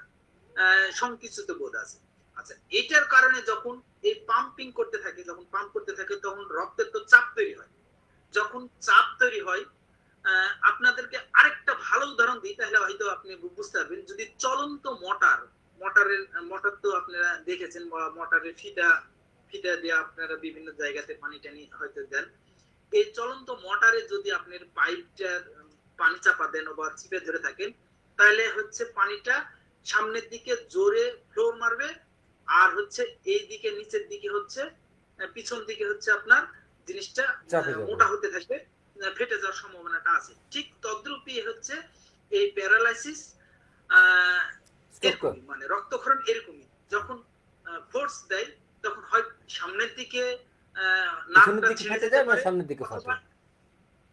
সংকুচিত বোধ আছে। আচ্ছা, এটার কারণে যখন এই পাম্পিং করতে থাকে, যখন পাম্প করতে থাকে তখন রক্তের তো চাপ তৈরি হয়। যখন চাপ তৈরি হয়, আপনাদেরকে আরেকটা ভালো উদাহরণ দিই, তাহলে হয়তো আপনি বুঝতে পারবেন। যদি চলন্ত মোটর তো আপনারা দেখেছেন, বা মোটরের ফিতা ফিতা দিয়ে আপনারা বিভিন্ন জায়গাতে পানি টানি হয়তো দেন। এই চলন্ত মোটরে যদি আপনার পাইপটা পানি চাপা দেন বা চিপে ধরে থাকেন, তাহলে হচ্ছে পানিটা সামনের দিকে জোরে ফ্লোর মারবে, আর হচ্ছে এই দিকে নিচের দিকে হচ্ছে পিছন দিকে হচ্ছে আপনার জিনিসটা মোটা হতে থাকবে, ফেটে যাওয়ার সম্ভাবনাটা আছে। ঠিক তদ্রূপই হচ্ছে এই প্যারালাইসিস, এরকমই মানে রক্তক্ষরণ এরকমই। যখন ফোর্স দেয় তখন হয় সামনের দিকে নার্ভটা ছিঁড়ে যেতে পারে,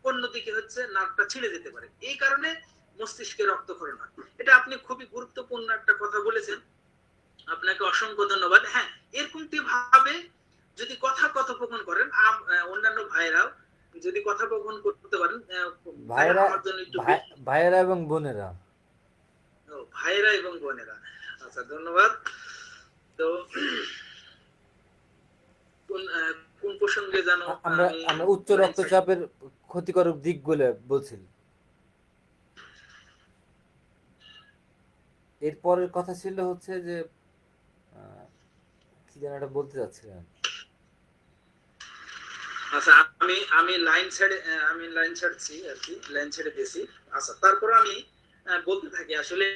অন্যদিকে হচ্ছে নার্ভটা ছিঁড়ে যেতে পারে। এই কারণে মস্তিষ্কে রক্তক্ষরণ হয়। এটা আপনি খুবই গুরুত্বপূর্ণ একটা কথা বলেছেন, আপনাকে অসংখ্য ধন্যবাদ। হ্যাঁ, এরকমটি ভাবে যদি কথোপকথন করেন, অন্যান্য ভাইরাও যদি কথোপকথন করতে পারেন, ভাইয়েরা এবং বোনেরা, ভাইয়েরা এবং বোনেরা। আচ্ছা, ধন্যবাদ। তো কোন প্রসঙ্গে জানো আমরা উচ্চ রক্তচাপের ক্ষতিকারক দিকগুলো বলছি। এরপরের কথা ছিল হচ্ছে যে কি যেন এটা বলতে যাচ্ছিলাম। আচ্ছা, আমি লাইন ছাড়ছি আর কি, লাইন ছেড়ে দিয়েছি। আচ্ছা, তারপর আমি বলতে থাকি। আসলে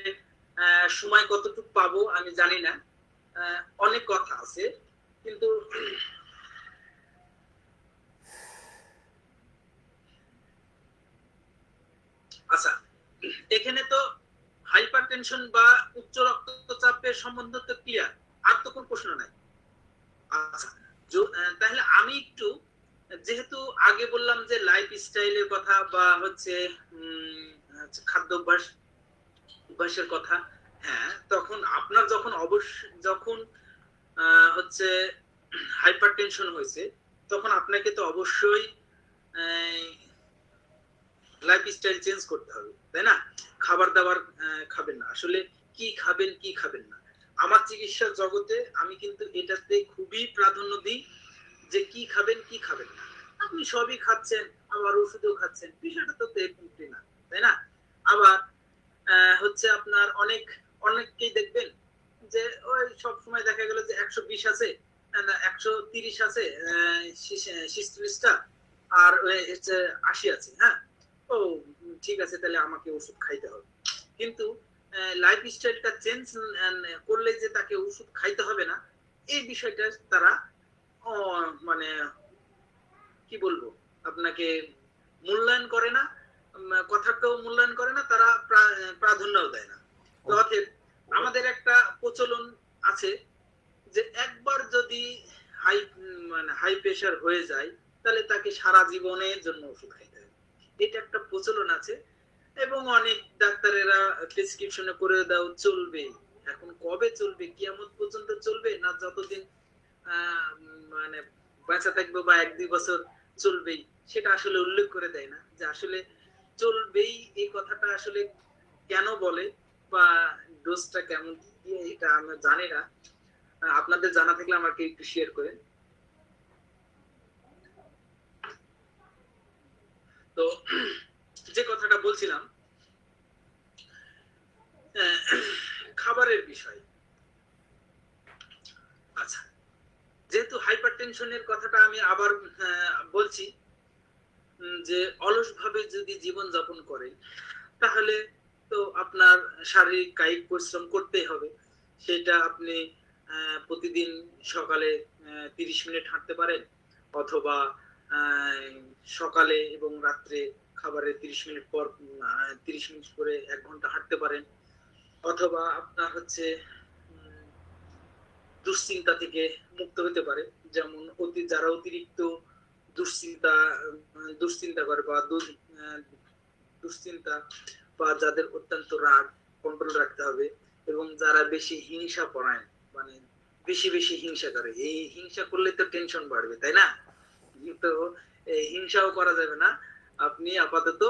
সময় কতটুকু পাবো আমি জানি না, অনেক কথা আছে, কিন্তু আচ্ছা, এখানে তো হাইপারটেনশন বা উচ্চ রক্তচাপের সম্বন্ধ তো ক্লিয়ার, আর তো কোনো প্রশ্ন নাই। আচ্ছা, তাহলে আমি একটু, যেহেতু আগে বললাম যে লাইফ স্টাইলের কথা বা হচ্ছে খাদ্য অভ্যাসের কথা, হ্যাঁ, তখন আপনার যখন হচ্ছে হাইপারটেনশন হয়েছে, তখন আপনাকে তো অবশ্যই লাইফ স্টাইল চেঞ্জ করতে হবে, তাই না? খাবার দাবার খাবেন না, আসলে কি খাবেন কি খাবেন না, আমার চিকিৎসার জগতে আমি কিন্তু এটাতে খুবই প্রাধান্য দিই যে কি খাবেন কি খাবেন না। আপনি সবই খাচ্ছেন, আবার ওষুধও খাচ্ছেন, বিষয়টা তো এরকমটি না, তাই না? আবার হচ্ছে আপনার অনেককেই দেখবেন যে ওই সব সময় দেখা গেল যে 120 আছে, 130 আছে, 46টা, আর হচ্ছে 80 আছে। হ্যাঁ, ও ঠিক আছে, তাহলে আমাকে ওষুধ খাইতে হবে। কিন্তু লাইফ স্টাইলটা চেঞ্জ করলে যে তাকে ওষুধ খাইতে হবে না, এই বিষয়টা তারা মানে কি বলবো আপনাকে মূল্যায়ন করে না, কথাটাও মূল্যায়ন করে না, তারা প্রাধান্যও দেয় না। তো আমাদের একটা প্রচলন আছে যে একবার যদি হাই প্রেশার হয়ে যায়, তাহলে তাকে সারা জীবনের জন্য ওষুধ খাইতে হবে, এটা একটা প্রচলন আছে। এবং অনেক ডাক্তারেরা প্রেসক্রিপশনে করে দাও চলবে। এখন কবে চলবে? কিয়ামত পর্যন্ত চলবে, না যতদিন মানে বাঁচা থাকবে বা 1-2 বছর চলবেই, সেটা আসলে উল্লেখ করে দেয় না যে আসলে চলবেই এই কথাটা আসলে কেন বলে বা ডোজটা কেমন দিয়ে, এটা আমি জানি না। আপনাদের জানা থাকলে আমাকে একটু শেয়ার করেন। তো যে কথাটা বলছিলাম খাবারের বিষয়। আচ্ছা, যেহেতু হাইপারটেনশনের কথাটা আমি আবার বলছি, যে অলস ভাবে যদি জীবন যাপন করেন, তাহলে তো আপনার শারীরিক কায়িক পরিশ্রম করতেই হবে। সেটা আপনি প্রতিদিন সকালে 30 মিনিট হাঁটতে পারেন, অথবা সকালে এবং রাত্রে খাবারের 30 মিনিট পর 30 মিনিট করে 1 ঘন্টা হাঁটতে পারেন, অথবা আপনার হচ্ছে দুশ্চিন্তা থেকে মুক্ত হতে পারে। যেমন যারা অতিরিক্ত দুশ্চিন্তা দুশ্চিন্তা করে বা দুশ্চিন্তা বা যাদের অত্যন্ত রাগ কন্ট্রোল রাখতে হবে, এবং যারা বেশি হিংসা পরায়ণ, মানে বেশি বেশি হিংসা করে, এই হিংসা করলে তো টেনশন বাড়বে, তাই না? তো এই হিংসাও করা যাবে না। আপনি আপাতত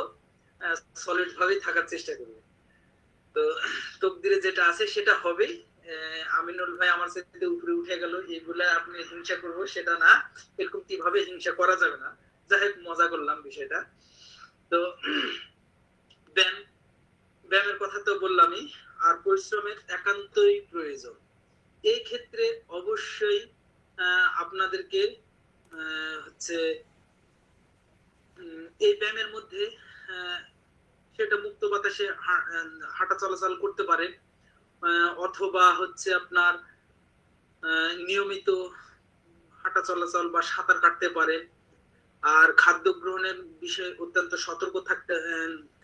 সলিড ভাবেই থাকার চেষ্টা করবেন। তো তকদিরে যেটা আছে সেটা হবেই। আমিনুল ভাই আমার সাথে উপরে উঠে গেল, এগুলা আপনি হিংসা করবো সেটা না, এরকম কিভাবে হিংসা করা যাবে না। যাই হোক, মজা করলাম বিষয়টা। তো ব্যায়াম ব্যায়ামের কথা তো বললামই, আর পরিশ্রমের একান্তই প্রয়োজন। এই ক্ষেত্রে অবশ্যই আপনাদেরকে হচ্ছে এই ব্যায়ামের মধ্যে সেটা মুক্ত বাতাসে হাঁটা চলাচল করতে পারেন, অথবা হচ্ছে আপনার নিয়মিত হাঁটা চলাচল বা সাঁতার কাটতে পারেন। আর খাদ্য গ্রহণের বিষয়ে অত্যন্ত সতর্ক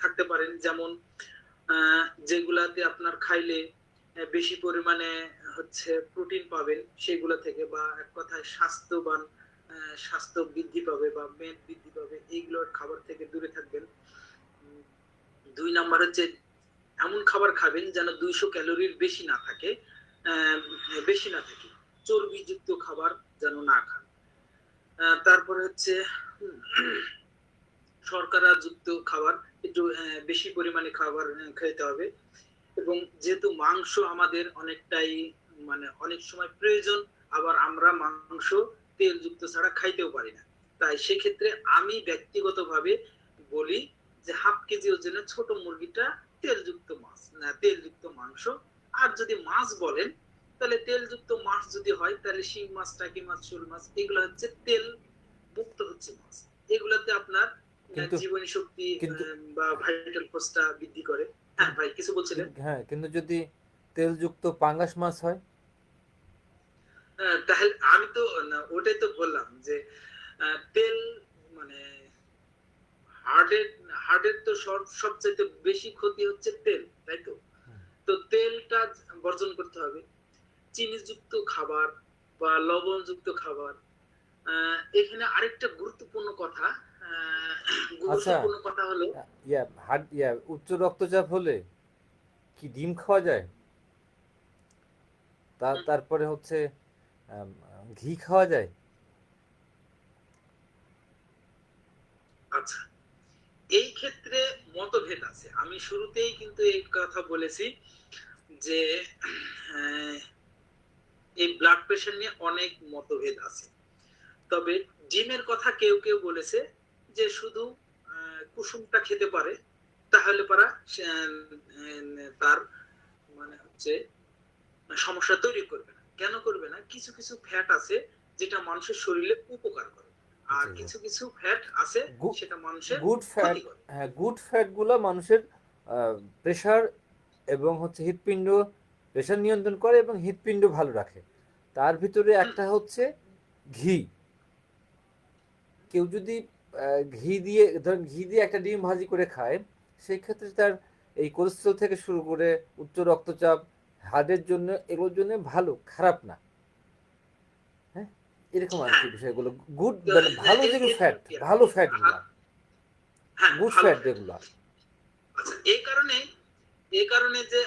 থাকতে পারেন। যেমন যেগুলাতে আপনার খাইলে বেশি পরিমাণে হচ্ছে প্রোটিন পাবেন সেগুলো থেকে, বা এক কথায় স্বাস্থ্যবান স্বাস্থ্য বৃদ্ধি পাবে বা মেদ বৃদ্ধি পাবে, এইগুলোর খাবার থেকে দূরে থাকবেন। 2 নাম্বার হচ্ছে এমন খাবার খাবেন যেন 200 ক্যালোরির বেশি না থাকে, চর্বিযুক্ত খাবার যেন না খান। তারপরে হচ্ছে শর্করা যুক্ত খাবার একটু বেশি পরিমাণে খাবার খেতে হবে। এবং যেহেতু মাংস আমাদের অনেকটাই মানে অনেক সময় প্রয়োজন, আবার আমরা মাংস তেলযুক্ত ছাড়া খাইতেও পারি না, তাই সেক্ষেত্রে আমি ব্যক্তিগতভাবে বলি যে হাফ কেজি ওজনের ছোট মুরগিটা তেলযুক্ত মাংস। আর যদি মাছ বলেন, তাহলে তেলযুক্ত মাছ যদি হয়, তাহলে শিং মাছ, টাকি মাছ, শোল মাছ, এগুলো হচ্ছে তেল মুক্ত হচ্ছে মাছ। এগুলাতে আপনার জীবনী শক্তি বা ভাইটাল ফোর্সটা বৃদ্ধি করে। হ্যাঁ ভাই, কিছু বলছিলেন? হ্যাঁ, কিন্তু যদি তেলযুক্ত পাঙ্গাস মাছ হয়? তাহলে আমি তো ওটাই তো বললাম যে তেল মানে হার্টের তো সবচাইতে বেশি ক্ষতি হচ্ছে তেল, তাই তো? তো তেলটা বর্জন করতে হবে। চিনিযুক্ত খাবার বা লবণযুক্ত খাবার। এখানে আরেকটা গুরুত্বপূর্ণ কথা আচ্ছা, হলো উচ্চ রক্তচাপ হলে কি ডিম খাওয়া যায়? তারপরে হচ্ছে ঘি খাওয়া যায়? আচ্ছা, এই ক্ষেত্রে মতভেদ আছে। আমি শুরুতেই কিন্তু এই কথা বলেছি যে এই ব্লাড প্রেশার নিয়ে অনেক মতভেদ আছে। তবে ডিমের কথা কেউ কেউ বলেছে যে শুধু কুসুমটা খেতে পারে, তাহলে পারা তার মানে হচ্ছে সমস্যা তৈরি করবে না। কেন করবে না? কিছু কিছু ফ্যাট আছে যেটা মানুষের শরীরে উপকার করে, আর কিছু কিছু ফ্যাট আছে সেটা মানুষের গুড ফ্যাট, ক্ষতি করে। হ্যাঁ, গুড ফ্যাটগুলো মানুষের প্রেশার এবং হচ্ছে হৃৎপিণ্ড, প্রেশার নিয়ন্ত্রণ করে এবং হৃৎপিণ্ড ভালো রাখে। তার ভিতরে একটা হচ্ছে ঘি। কেউ যদি ঘি দিয়ে একটা ডিম ভাজি করে খায়, সেই ক্ষেত্রে তার এই কোলেস্ট্রল থেকে শুরু করে উচ্চ রক্তচাপ, হার্টের জন্য, এগুলোর জন্য ভালো, খারাপ না। হ্যাঁ, এরকম আর কি বিষয়গুলো। গুড মানে ভালো যেগুলো ফ্যাট, ভালো ফ্যাটগুলো, গুড ফ্যাট যেগুলো। আচ্ছা, এই কারণে যে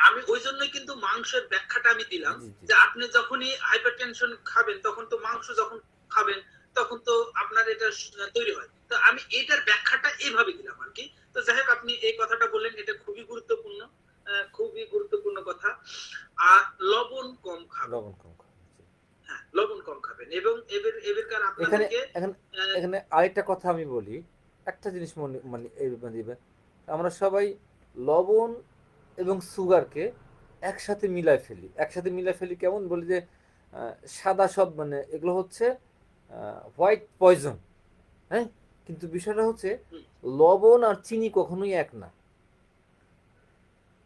আমি ওই জন্যই কিন্তু মাংসের ব্যাখ্যাটা আমি দিলাম যে আপনি যখনই হাইপারটেনশন খাবেন, তখন তো মাংস যখন খাবেন তখন তো আপনার এটা তৈরি হয়। তো আমি এটার ব্যাখ্যাটা এইভাবে দিলাম আর কি। তো যাই হোক, আপনি এই কথাটা বললেন, এটা খুবই গুরুত্বপূর্ণ কথা। আর লবণ কম খাবেন। হ্যাঁ, লবণ কম খাবেন। এবং এর কারণ আপনাদেরকে এখানে আরেকটা কথা আমি বলি, একটা জিনিস আমরা সবাই লবণ এবং সুগারকে একসাথে মিলাই ফেলি। কেমন বলি যে সাদা সব, মানে এগুলো হচ্ছে হোয়াইট পয়জন। হ্যাঁ, কিন্তু বিষয়টা হচ্ছে লবণ আর চিনি কখনোই এক না।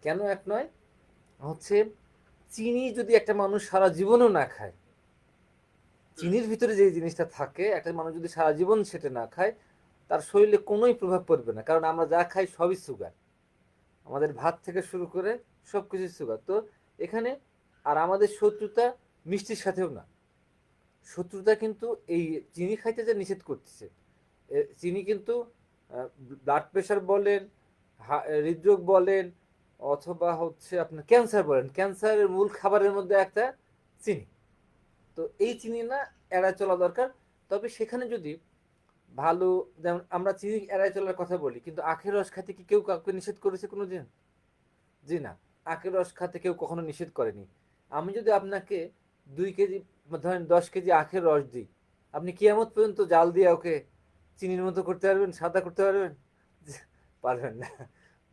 কেন এক নয়? হচ্ছে চিনি যদি একটা মানুষ সারা জীবনও না খায়, চিনির ভিতরে যে জিনিসটা থাকে, একটা মানুষ যদি সারা জীবন সেটা না খায়, তার শরীরে কোনোই প্রভাব পড়বে না, কারণ আমরা যা খাই সবই সুগার। আমাদের ভাত থেকে শুরু করে সবকিছু সুগার। তো এখানে আর আমাদের শত্রুতা মিষ্টির সাথেও না, শত্রুতা কিন্তু এই চিনি খাইতে যে নিষেধ করতেছে। চিনি কিন্তু ব্লাড প্রেশার বলেন, হৃদরোগ বলেন, অথবা হচ্ছে আপনার ক্যান্সার বলেন, ক্যান্সারের মূল খাবারের মধ্যে একটা চিনি। তো এই চিনি না এড়ায় চলা দরকার। তবে সেখানে যদি ভালো, যেমন আমরা চিনি এড়ায় চলার কথা বলি, কিন্তু আখের রস খাইতে কি কেউ কাউকে নিষেধ করেছে কোনো দিন? জি না, আখের রস খাতে কেউ কখনো নিষেধ করেনি। আমি যদি আপনাকে 2 কেজি, ধরেন 10 কেজি আখের রস দিই, আপনি কিয়ামত পর্যন্ত জাল দিয়ে ওকে চিনির মতো করতে পারবেন, সাদা করতে পারবেন? পারবেন না।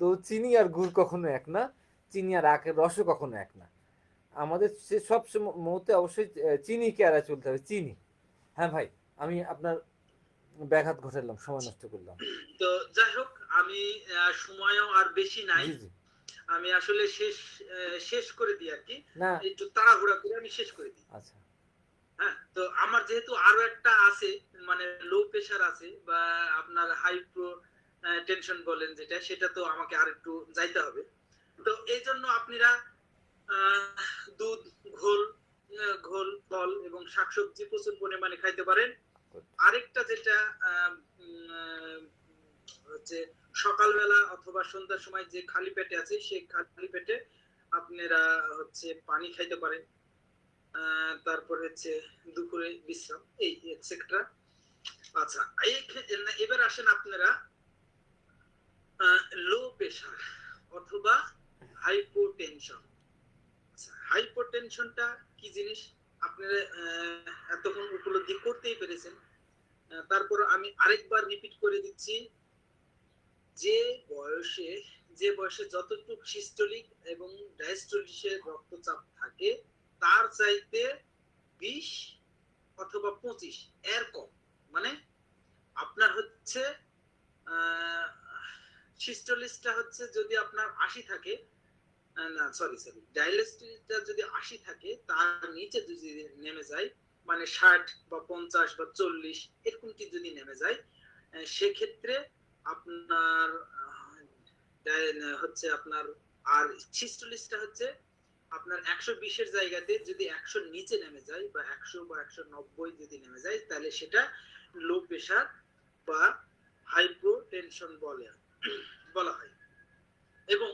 তো চিনি আর গুড় কখনো এক না, চিনি আর আখের রসও কখনো এক না। আমাদের সে সব মুহূর্তে অবশ্যই চিনিকে এড়ায় চলতে হবে, চিনি। হ্যাঁ ভাই, আমি আপনার ব্যাঘাত ঘটালাম, সময় নষ্ট করলাম। তো যাই হোক, আমি সময়ও আর বেশি নাই, জি জি। আমি আসলে শেষ করে দিই আর কি, না। একটু তাড়াহুড়া করে আমি শেষ করে দিই। আচ্ছা। হ্যাঁ, তো আমার যেহেতু আরো একটা আছে, মানে লো প্রেশার আছে বা আপনার হাইপ্রো টেনশন বলেন যেটা, সেটা তো আমাকে আর একটু যাইতে হবে। তো এই জন্য আপনারা দুধ, ঘোল, ঘোল, ফল এবং শাকসবজি প্রচুর পরিমাণে খাইতে পারেন। আরেকটা যেটা হচ্ছে সকালবেলা অথবা সন্ধ্যার সময় যে খালি পেটে আছে, সেই খালি পেটে আপনারা হচ্ছে পানি খাইতে পারেন। তারপর হচ্ছে দুপুরে বিশ্রাম, এই এটসেট্রা। আচ্ছা, এবার আসেন আপনারা লো প্রেশার অথবা হাইপোটেনশন। হাইপোটেনশনটা কি জিনিস আপনারা এতক্ষণ উপলব্ধি করতেই পেরেছেন। তারপর আমি আরেকবার রিপিট করে দিচ্ছি, যে বয়সে যতটুকু সিস্টোলিক এবং ডায়াস্টোলিকের রক্তচাপ থাকে, তার চাইতে 20 অথবা 25 এর কম, মানে আপনার হচ্ছে সিস্টোলিকটা হচ্ছে যদি আপনার 80 থাকে, না সরি ডায়ালিসিসটা যদি 80 থাকে, তার নিচে যদি নেমে যায়, মানে 60 বা 50 বা 40 এরকম কি যদি নেমে যায়, সেক্ষেত্রে আপনার হচ্ছে আপনার, আর সিস্টোলিকটা হচ্ছে আপনার 120 এর জায়গাতে যদি 100 নিচে নেমে যায় বা 100 বা 190 যদি নেমে যায়, তাহলে সেটা লো প্রেশার বা হাইপোটেনশন বলা হয়। এবং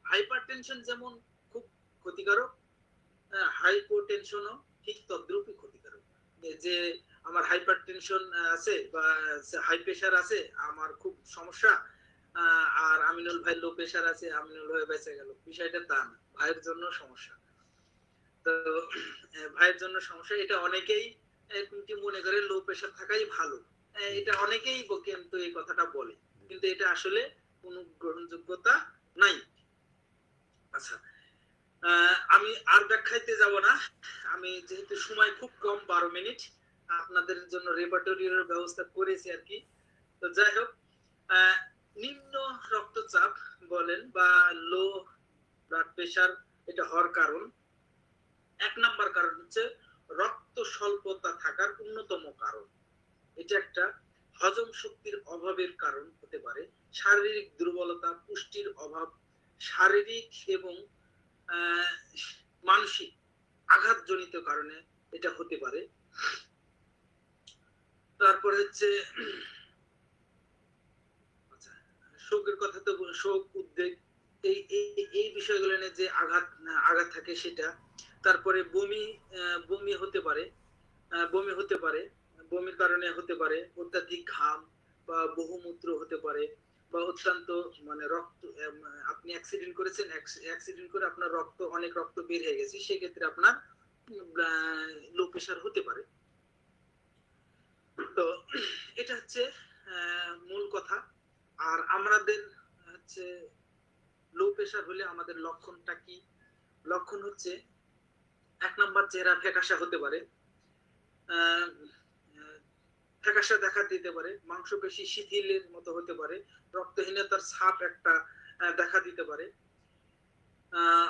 হাইপারটেনশন যেমন খুব ক্ষতিকারক, হাইপোটেনশনও ঠিক তদ্রুপই ক্ষতিকারক। যে আমার হাইপারটেনশন আছে বা হাই প্রেশার আছে, আমার খুব সমস্যা, আর আমিনুল ভাই লো প্রেশার আছে, আমিনুল ভাই বেঁচে গেল, বিষয়টা তা না, ভাইয়ের জন্য সমস্যা। তো ভাইয়ের জন্য সমস্যা, এটা অনেকেই কিন্তু মনে করে লো প্রেশার থাকাই ভালো, এটা অনেকেই কিন্তু এই কথাটা বলে, কিন্তু এটা আসলে কোনো গ্রহণযোগ্যতা নাই। আচ্ছা, আমি আর ব্যাখ্যাইতে যাব না, আমি যেহেতু সময় খুব কম, 12 মিনিট আপনাদের জন্য রেপার্টরির ব্যবস্থা করেছি আর কি। তো যাই হোক, নিম্ন রক্তচাপ বলেন বা লো ব্লাড প্রেশার, এটা হওয়ার কারণ, 1 নম্বর কারণ হচ্ছে রক্ত স্বল্পতা থাকার অন্যতম কারণ। এটা একটা হজম শক্তির অভাবের কারণ হতে পারে, শারীরিক দুর্বলতা, পুষ্টির অভাব, শারীরিক এবং মানসিক আঘাতজনিত কারণে এটা হতে পারে। তারপর হচ্ছে শোকের কথা, তো শোক, উদ্বেগ, এই এই বিষয়গুলো নিয়ে যে আঘাত থাকে সেটা। তারপরে বমি হতে পারে, বমির কারণে হতে পারে, অত্যাধিক ঘাম বা বহুমূত্র হতে পারে, বা অত্যন্ত মানে রক্ত, আপনি অ্যাক্সিডেন্ট করেছেন, অ্যাক্সিডেন্ট করে আপনার অনেক রক্ত বের হয়ে গেছে, সেক্ষেত্রে আপনার লো প্রেশার হতে পারে। তো এটা হচ্ছে মূল কথা। আর আমাদের হচ্ছে লো প্রেশার হলে আমাদের লক্ষণটা কি? লক্ষণ হচ্ছে 1 নম্বর, চেহারা ফ্যাকাশা হতে পারে, ফ্যাকাশা দেখা দিতে পারে, মাংসপেশি শিথিলের মতো হতে পারে, রক্তহীনতার ছাপ একটা দেখা দিতে পারে,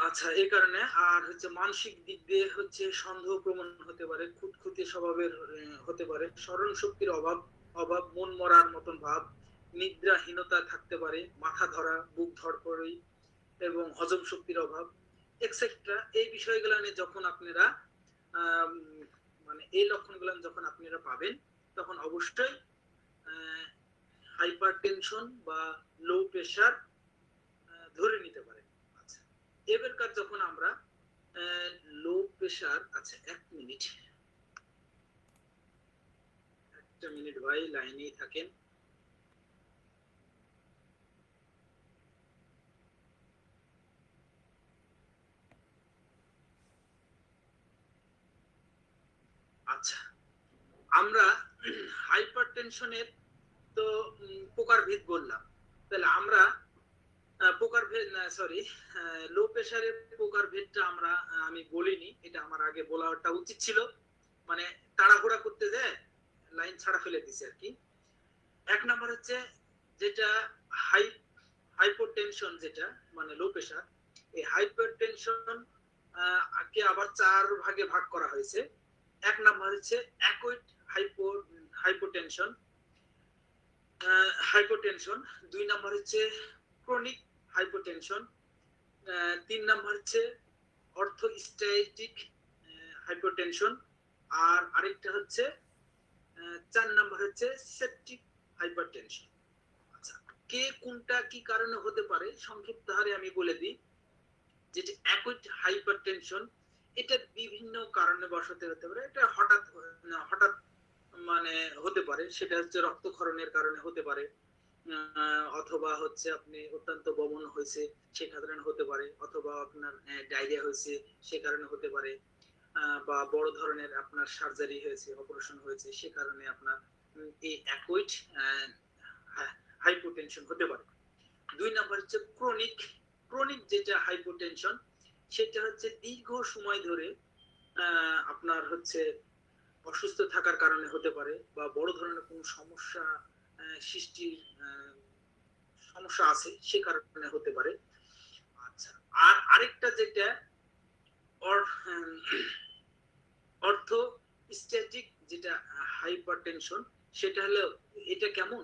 আচ্ছা, এই কারণে আর হচ্ছে মানসিক দিক দিয়ে হচ্ছে সন্দেহ প্রবণ হতে পারে, খুঁতখুঁতে স্বভাবের হতে পারে, স্মরণ শক্তির অভাব অভাব মন মরার মতন ভাব, নিদ্রাহীনতা থাকতে পারে, মাথা ধরা, বুক ধড়ফড়ি এবং হজম শক্তির অভাব এক্সেট্রা। এই বিষয়গুলো নিয়ে যখন আপনারা আম, মানে এই লক্ষণগুলো যখন আপনারা পাবেন, তখন অবশ্যই হাইপার টেনশন বা লো প্রেশার ধরে নিতে পারেন। আচ্ছা, এবার কাজ যখন আমরা লো প্রেশার, আচ্ছা একটা মিনিট ভাই লাইনেই থাকেন। আচ্ছা, আমরা হাইপার টেনশনের তো প্রকারভেদ বললাম, তাহলে আমরা প্রকারভেদ না, সরি, লো প্রেসারের প্রকারভেদটা আমরা আমি বলিনি, এটা আমার আগে বলাটা উচিত ছিল, মানে তাড়াহুড়া করতে যায় লাইন ছাড়া ফেলে দিছি আর কি। এক নাম্বার হচ্ছে যেটা হাই হাইপোটেনশন, যেটা মানে লো প্রেসার। এই হাইপারটেনশন কে আবার 4 ভাগে ভাগ করা হয়েছে। এক নাম্বার হচ্ছে অ্যাকুইট হাইপোটেনশন, হাইপোটেনশন। 2 নাম্বার হচ্ছে ক্রনিক হাইপোটেনশন। 3 নাম্বার হচ্ছে অর্থোস্ট্যাটিক হাইপোটেনশন। আর আরেকটা হচ্ছে 4 নাম্বার হচ্ছে সেপটিক হাইপারটেনশন। আচ্ছা, কে কোনটা কি কারণে হতে পারে সংক্ষিপ্ত হারে আমি বলে দিই। যেটা অ্যাকুইট হাইপারটেনশন, এটা বিভিন্ন কারণে বশত হতে পারে। এটা হঠাৎ হঠাৎ মানে হতে পারে, সেটা হচ্ছে রক্তক্ষরণের কারণে হতে পারে, অথবা হচ্ছে আপনি অত্যন্ত বমন হয়েছে সে কারণে হতে পারে, অথবা আপনার ডায়রিয়া হয়েছে সে কারণে হতে পারে, বা বড় ধরনের আপনার সার্জারি হয়েছে, অপারেশন হয়েছে, সে কারণে আপনার এই অ্যাকুইট হাইপোটেনশন হতে পারে। 2 নাম্বার হচ্ছে ক্রনিক। ক্রনিক যেটা হাইপোটেনশন, সেটা হচ্ছে দীর্ঘ সময় ধরে আপনার হচ্ছে অসুস্থ থাকার কারণে হতে পারে, বা বড় ধরনের কোনো সমস্যা সৃষ্টির সমস্যা আছে সে কারণে হতে পারে। আচ্ছা, আর আরেকটা যেটা অর্থোস্ট্যাটিক যেটা হাইপারটেনশন, সেটা হলো এটা কেমন,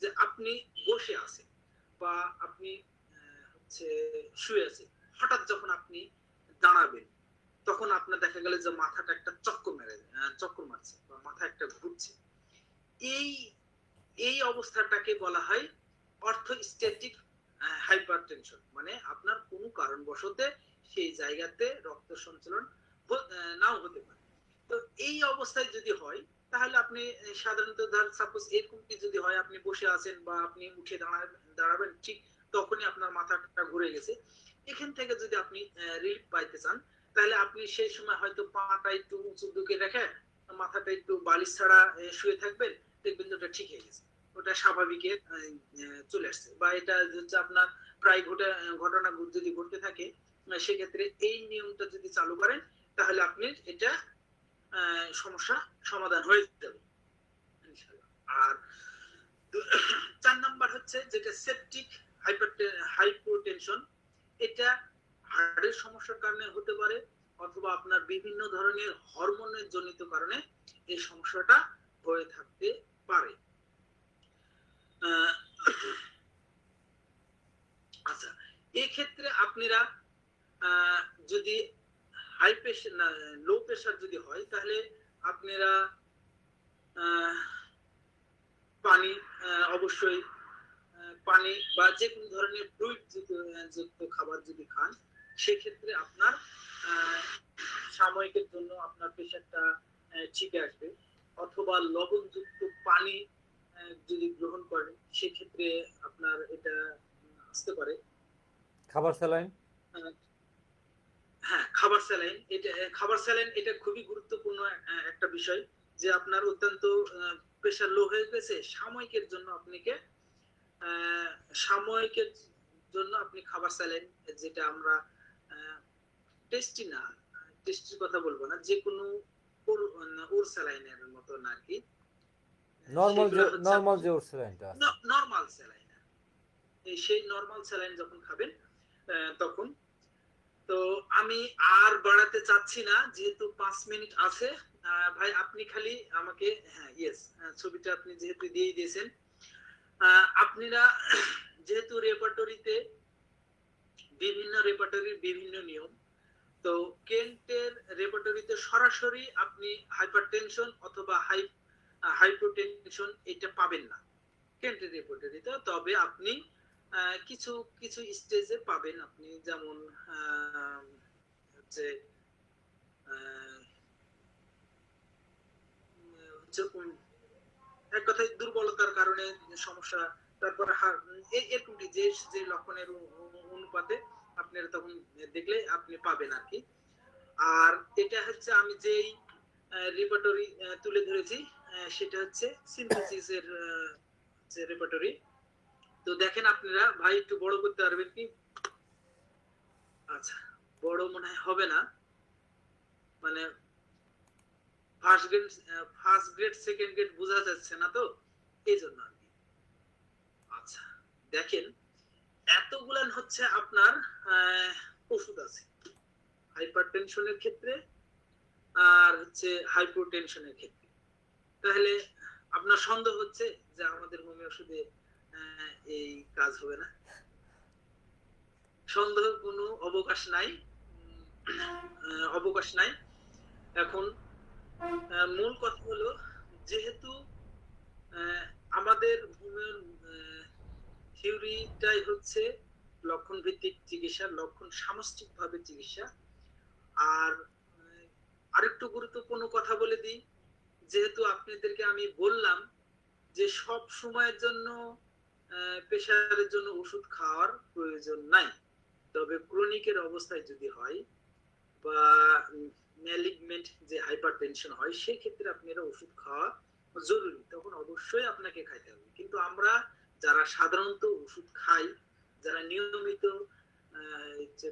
যে আপনি বসে আছেন বা আপনি হচ্ছে শুয়ে আছেন, হঠাৎ যখন আপনি দাঁড়াবেন, তখন আপনার দেখা গেল যে মাথাটা একটা চক্কর মারছে বা মাথা একটা ঘুরছে। এই এই অবস্থাটাকে বলা হয় অর্থোস্ট্যাটিক হাইপারটেনশন, মানে আপনার কোনো কারণবশতে সেই জায়গাতে রক্ত সঞ্চালন নাও হতে পারে। তো এই অবস্থায় যদি হয়, তাহলে আপনি সাধারণত সাপোজ এরকম কি যদি হয়, আপনি বসে আছেন বা আপনি উঠে দাঁড়াবেন, ঠিক তখনই আপনার মাথাটা ঘুরে গেছে। এখান থেকে যদি আপনি রিলিফ পাইতে চান, তাহলে আপনি সেই সময় হয়তো পাটা একটু উঁচু দিকে রেখে মাথাটা একটু বালিশ ছাড়া শুয়ে থাকবেন, দেখবেন যে ওটা ঠিক হয়ে গেছে, ওটা স্বাভাবিকে চলে আসছে। বা এটা হচ্ছে আপনার প্রায় ঘটনা যদি ঘটতে থাকে, সেক্ষেত্রে এই নিয়মটা যদি চালু করেন, তাহলে আপনি এটা সমস্যা সমাধান হয়ে যাবে। আর 4 নাম্বার হচ্ছে যেটা সেপটিক হাইপোটেনশন, এটা হার্টের সমস্যার কারণে হতে পারে, অথবা আপনার বিভিন্ন ধরনের হরমোনের জনিত কারণে এই সমস্যাটা হয়ে থাকতে পারে। আচ্ছা, এই ক্ষেত্রে আপনারা যদি হাই প্রেশার না লো প্রেশার যদি হয়, তাহলে আপনারা পানি, অবশ্যই পানি বা যে কোনো ধরনের ফ্লুইড যুক্ত খাবার যদি খান, সেক্ষেত্রে আপনার সাময়িকের জন্য আপনার প্রেশারটা ঠিক আসবে। অথবা লবণযুক্ত পানি যদি গ্রহণ করেন, সেক্ষেত্রে আপনার এটা আসতে পারে। খাবার স্যালাইন, হ্যাঁ, খাবার স্যালাইন এটা খুবই গুরুত্বপূর্ণ একটা বিষয়, যে আপনার অত্যন্ত প্রেশার লো হয়ে গেছে, সাময়িকের জন্য আপনি খাবার স্যালাইন, যেটা আমরা টেস্টি না, টেস্টির কথা বলবো না, যে কোনো ওর স্যালাইনের মতো না আর কি, নরমাল যে ওর স্যালাইনটা আছে, নরমাল স্যালাইন। সেই নরমাল স্যালাইন যখন খাবেন, তখন তো আমি আর বাড়াতে চাচ্ছি না, যেহেতু 5 মিনিট আছে। ভাই আপনি খালি আমাকে, হ্যাঁ ইয়েস, ছবিটা আপনি যেহেতু দিয়ে দিয়েছেন, আপনারা যেহেতু রেপার্টরিতে বিভিন্ন রেপার্টরির বিভিন্ন নিয়ম, তো কেন্টের রেপার্টরিতে সরাসরি আপনি হাইপারটেনশন অথবা হাইপোটেনশন এটা পাবেন না কেন্টের রেপার্টরিতে। তবে আপনি কিছু কিছু স্টেজে পাবেন, আপনি যেমন হচ্ছে এক কথায় দুর্বলতার কারণে সমস্যা, তারপর এরকম কি যে যে লক্ষণের অনুপাতে আপনারা তখন দেখলে আপনি পাবেন আর কি। আর এটা হচ্ছে আমি যেই রেপার্টরি তুলে ধরেছি, সেটা হচ্ছে সিনথেসিসের যে রেপার্টরি। তো দেখেন আপনারা, ভাই একটু বড় করতে পারবেন কি? আচ্ছা, বড় মনে হয় হবে না, মানে ফার্স্ট গ্রেড সেকেন্ড গ্রেড বোঝা যাচ্ছে না, তো এই জন্য আর কি। আচ্ছা দেখেন, এতগুলান হচ্ছে আপনার ওষুধ আছে হাইপারটেনশনের ক্ষেত্রে আর হচ্ছে হাইপোটেনশনের ক্ষেত্রে। তাহলে আপনার সন্দেহ হচ্ছে যে আমাদের হোমিও ওষুধে এই কাজ হবে না? সন্দেহ কোনো অবকাশ নাই, অবকাশ নাই। এখন মূল কথা হলো, যেহেতু আমাদের হোমিওর থিওরিটাই হচ্ছে লক্ষণ ভিত্তিক চিকিৎসা, লক্ষণ সামষ্টিক ভাবে চিকিৎসা। আর আরেকটু গুরুত্বপূর্ণ কথা বলে দিই, যেহেতু আপনাদেরকে আমি বললাম যে সব সময়ের জন্য প্রেশারের জন্য ওষুধ খাওয়ার প্রয়োজন নাই, তবে ক্রনিকের অবস্থায় যদি হয় বা ম্যালিগমেন্ট যে হাইপারটেনশন হয়, সেই ক্ষেত্রে আপনারা ওষুধ খাওয়া জরুরি, তখন অবশ্যই আপনাকে খাইতে হবে। কিন্তু আমরা যারা সাধারণত ওষুধ খাই, যারা নিয়মিত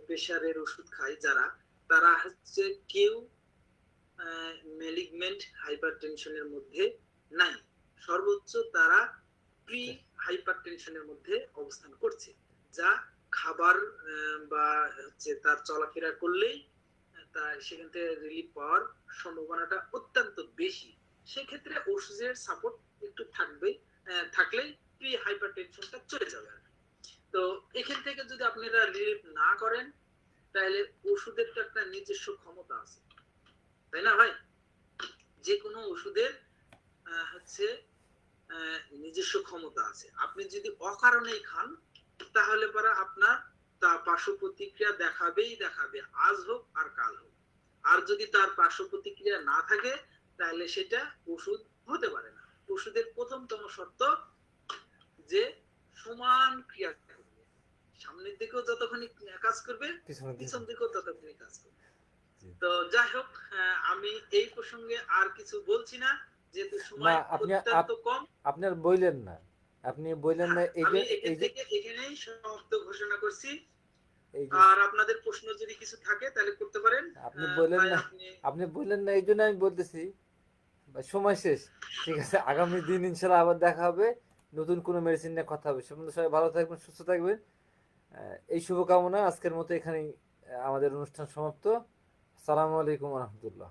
প্রেশারের ওষুধ খাই যারা, তারা হচ্ছে কেউ ম্যালিগমেন্ট হাইপারটেনশনের মধ্যে নাই, সর্বোচ্চ তারা প্রি হাইপারটেনশনের মধ্যে অবস্থান করছে, যা খাবার বা হচ্ছে তার চলাফেরা করলেই তার সেখান থেকে রিলিফ পাওয়ার সম্ভাবনাটা অত্যন্ত বেশি। সেক্ষেত্রে ওষুধের সাপোর্ট একটু থাকবে, থাকলেই প্রি হাইপারটেনশনটা চলে যাবে। তো এখান থেকে যদি আপনারা রিলিফ না করেন, তাহলে ওষুধের তো একটা নিজস্ব ক্ষমতা আছে, তাই না ভাই? যে কোনো ওষুধের হচ্ছে নিজস্ব ক্ষমতা আছে। আপনি যদি অকারণেই খান, তাহলে পরে আপনার তা পার্শ্ব প্রতিক্রিয়া দেখাবেই দেখাবে, আজ হোক আর কাল হোক। আর যদি তার পার্শ্ব প্রতিক্রিয়া না থাকে, তাহলে সেটা ওষুধ হতে পারে না। ওষুধের প্রথমতম শর্ত যে সমান ক্রিয়া করবে, সামনের দিকেও যতক্ষণ কাজ করবে, পিছন দিকেও ততক্ষণই কাজ করবে। তো যাই হোক, আমি এই প্রসঙ্গে আর কিছু বলছি না, যেহেতু সময় অত্যন্ত কম। আপনি আর বললেন না, আপনি বললেন না, আমি এখান থেকে এখানেই সমাপ্ত ঘোষণা করছি। আর আপনাদের প্রশ্ন যদি কিছু থাকে তাহলে করতে পারেন। আপনি বললেন না, এই জন্য আমি বলতেছি সময় শেষ। ঠিক আছে, আগামী দিন ইনশাল্লাহ আবার দেখা হবে, নতুন কোনো মেডিসিন নিয়ে কথা হবে। সবাই ভালো থাকবেন, সুস্থ থাকবেন, এই শুভকামনা। আজকের মতো এখানেই আমাদের অনুষ্ঠান সমাপ্ত। আসসালামু আলাইকুম রহমতুল্লাহ।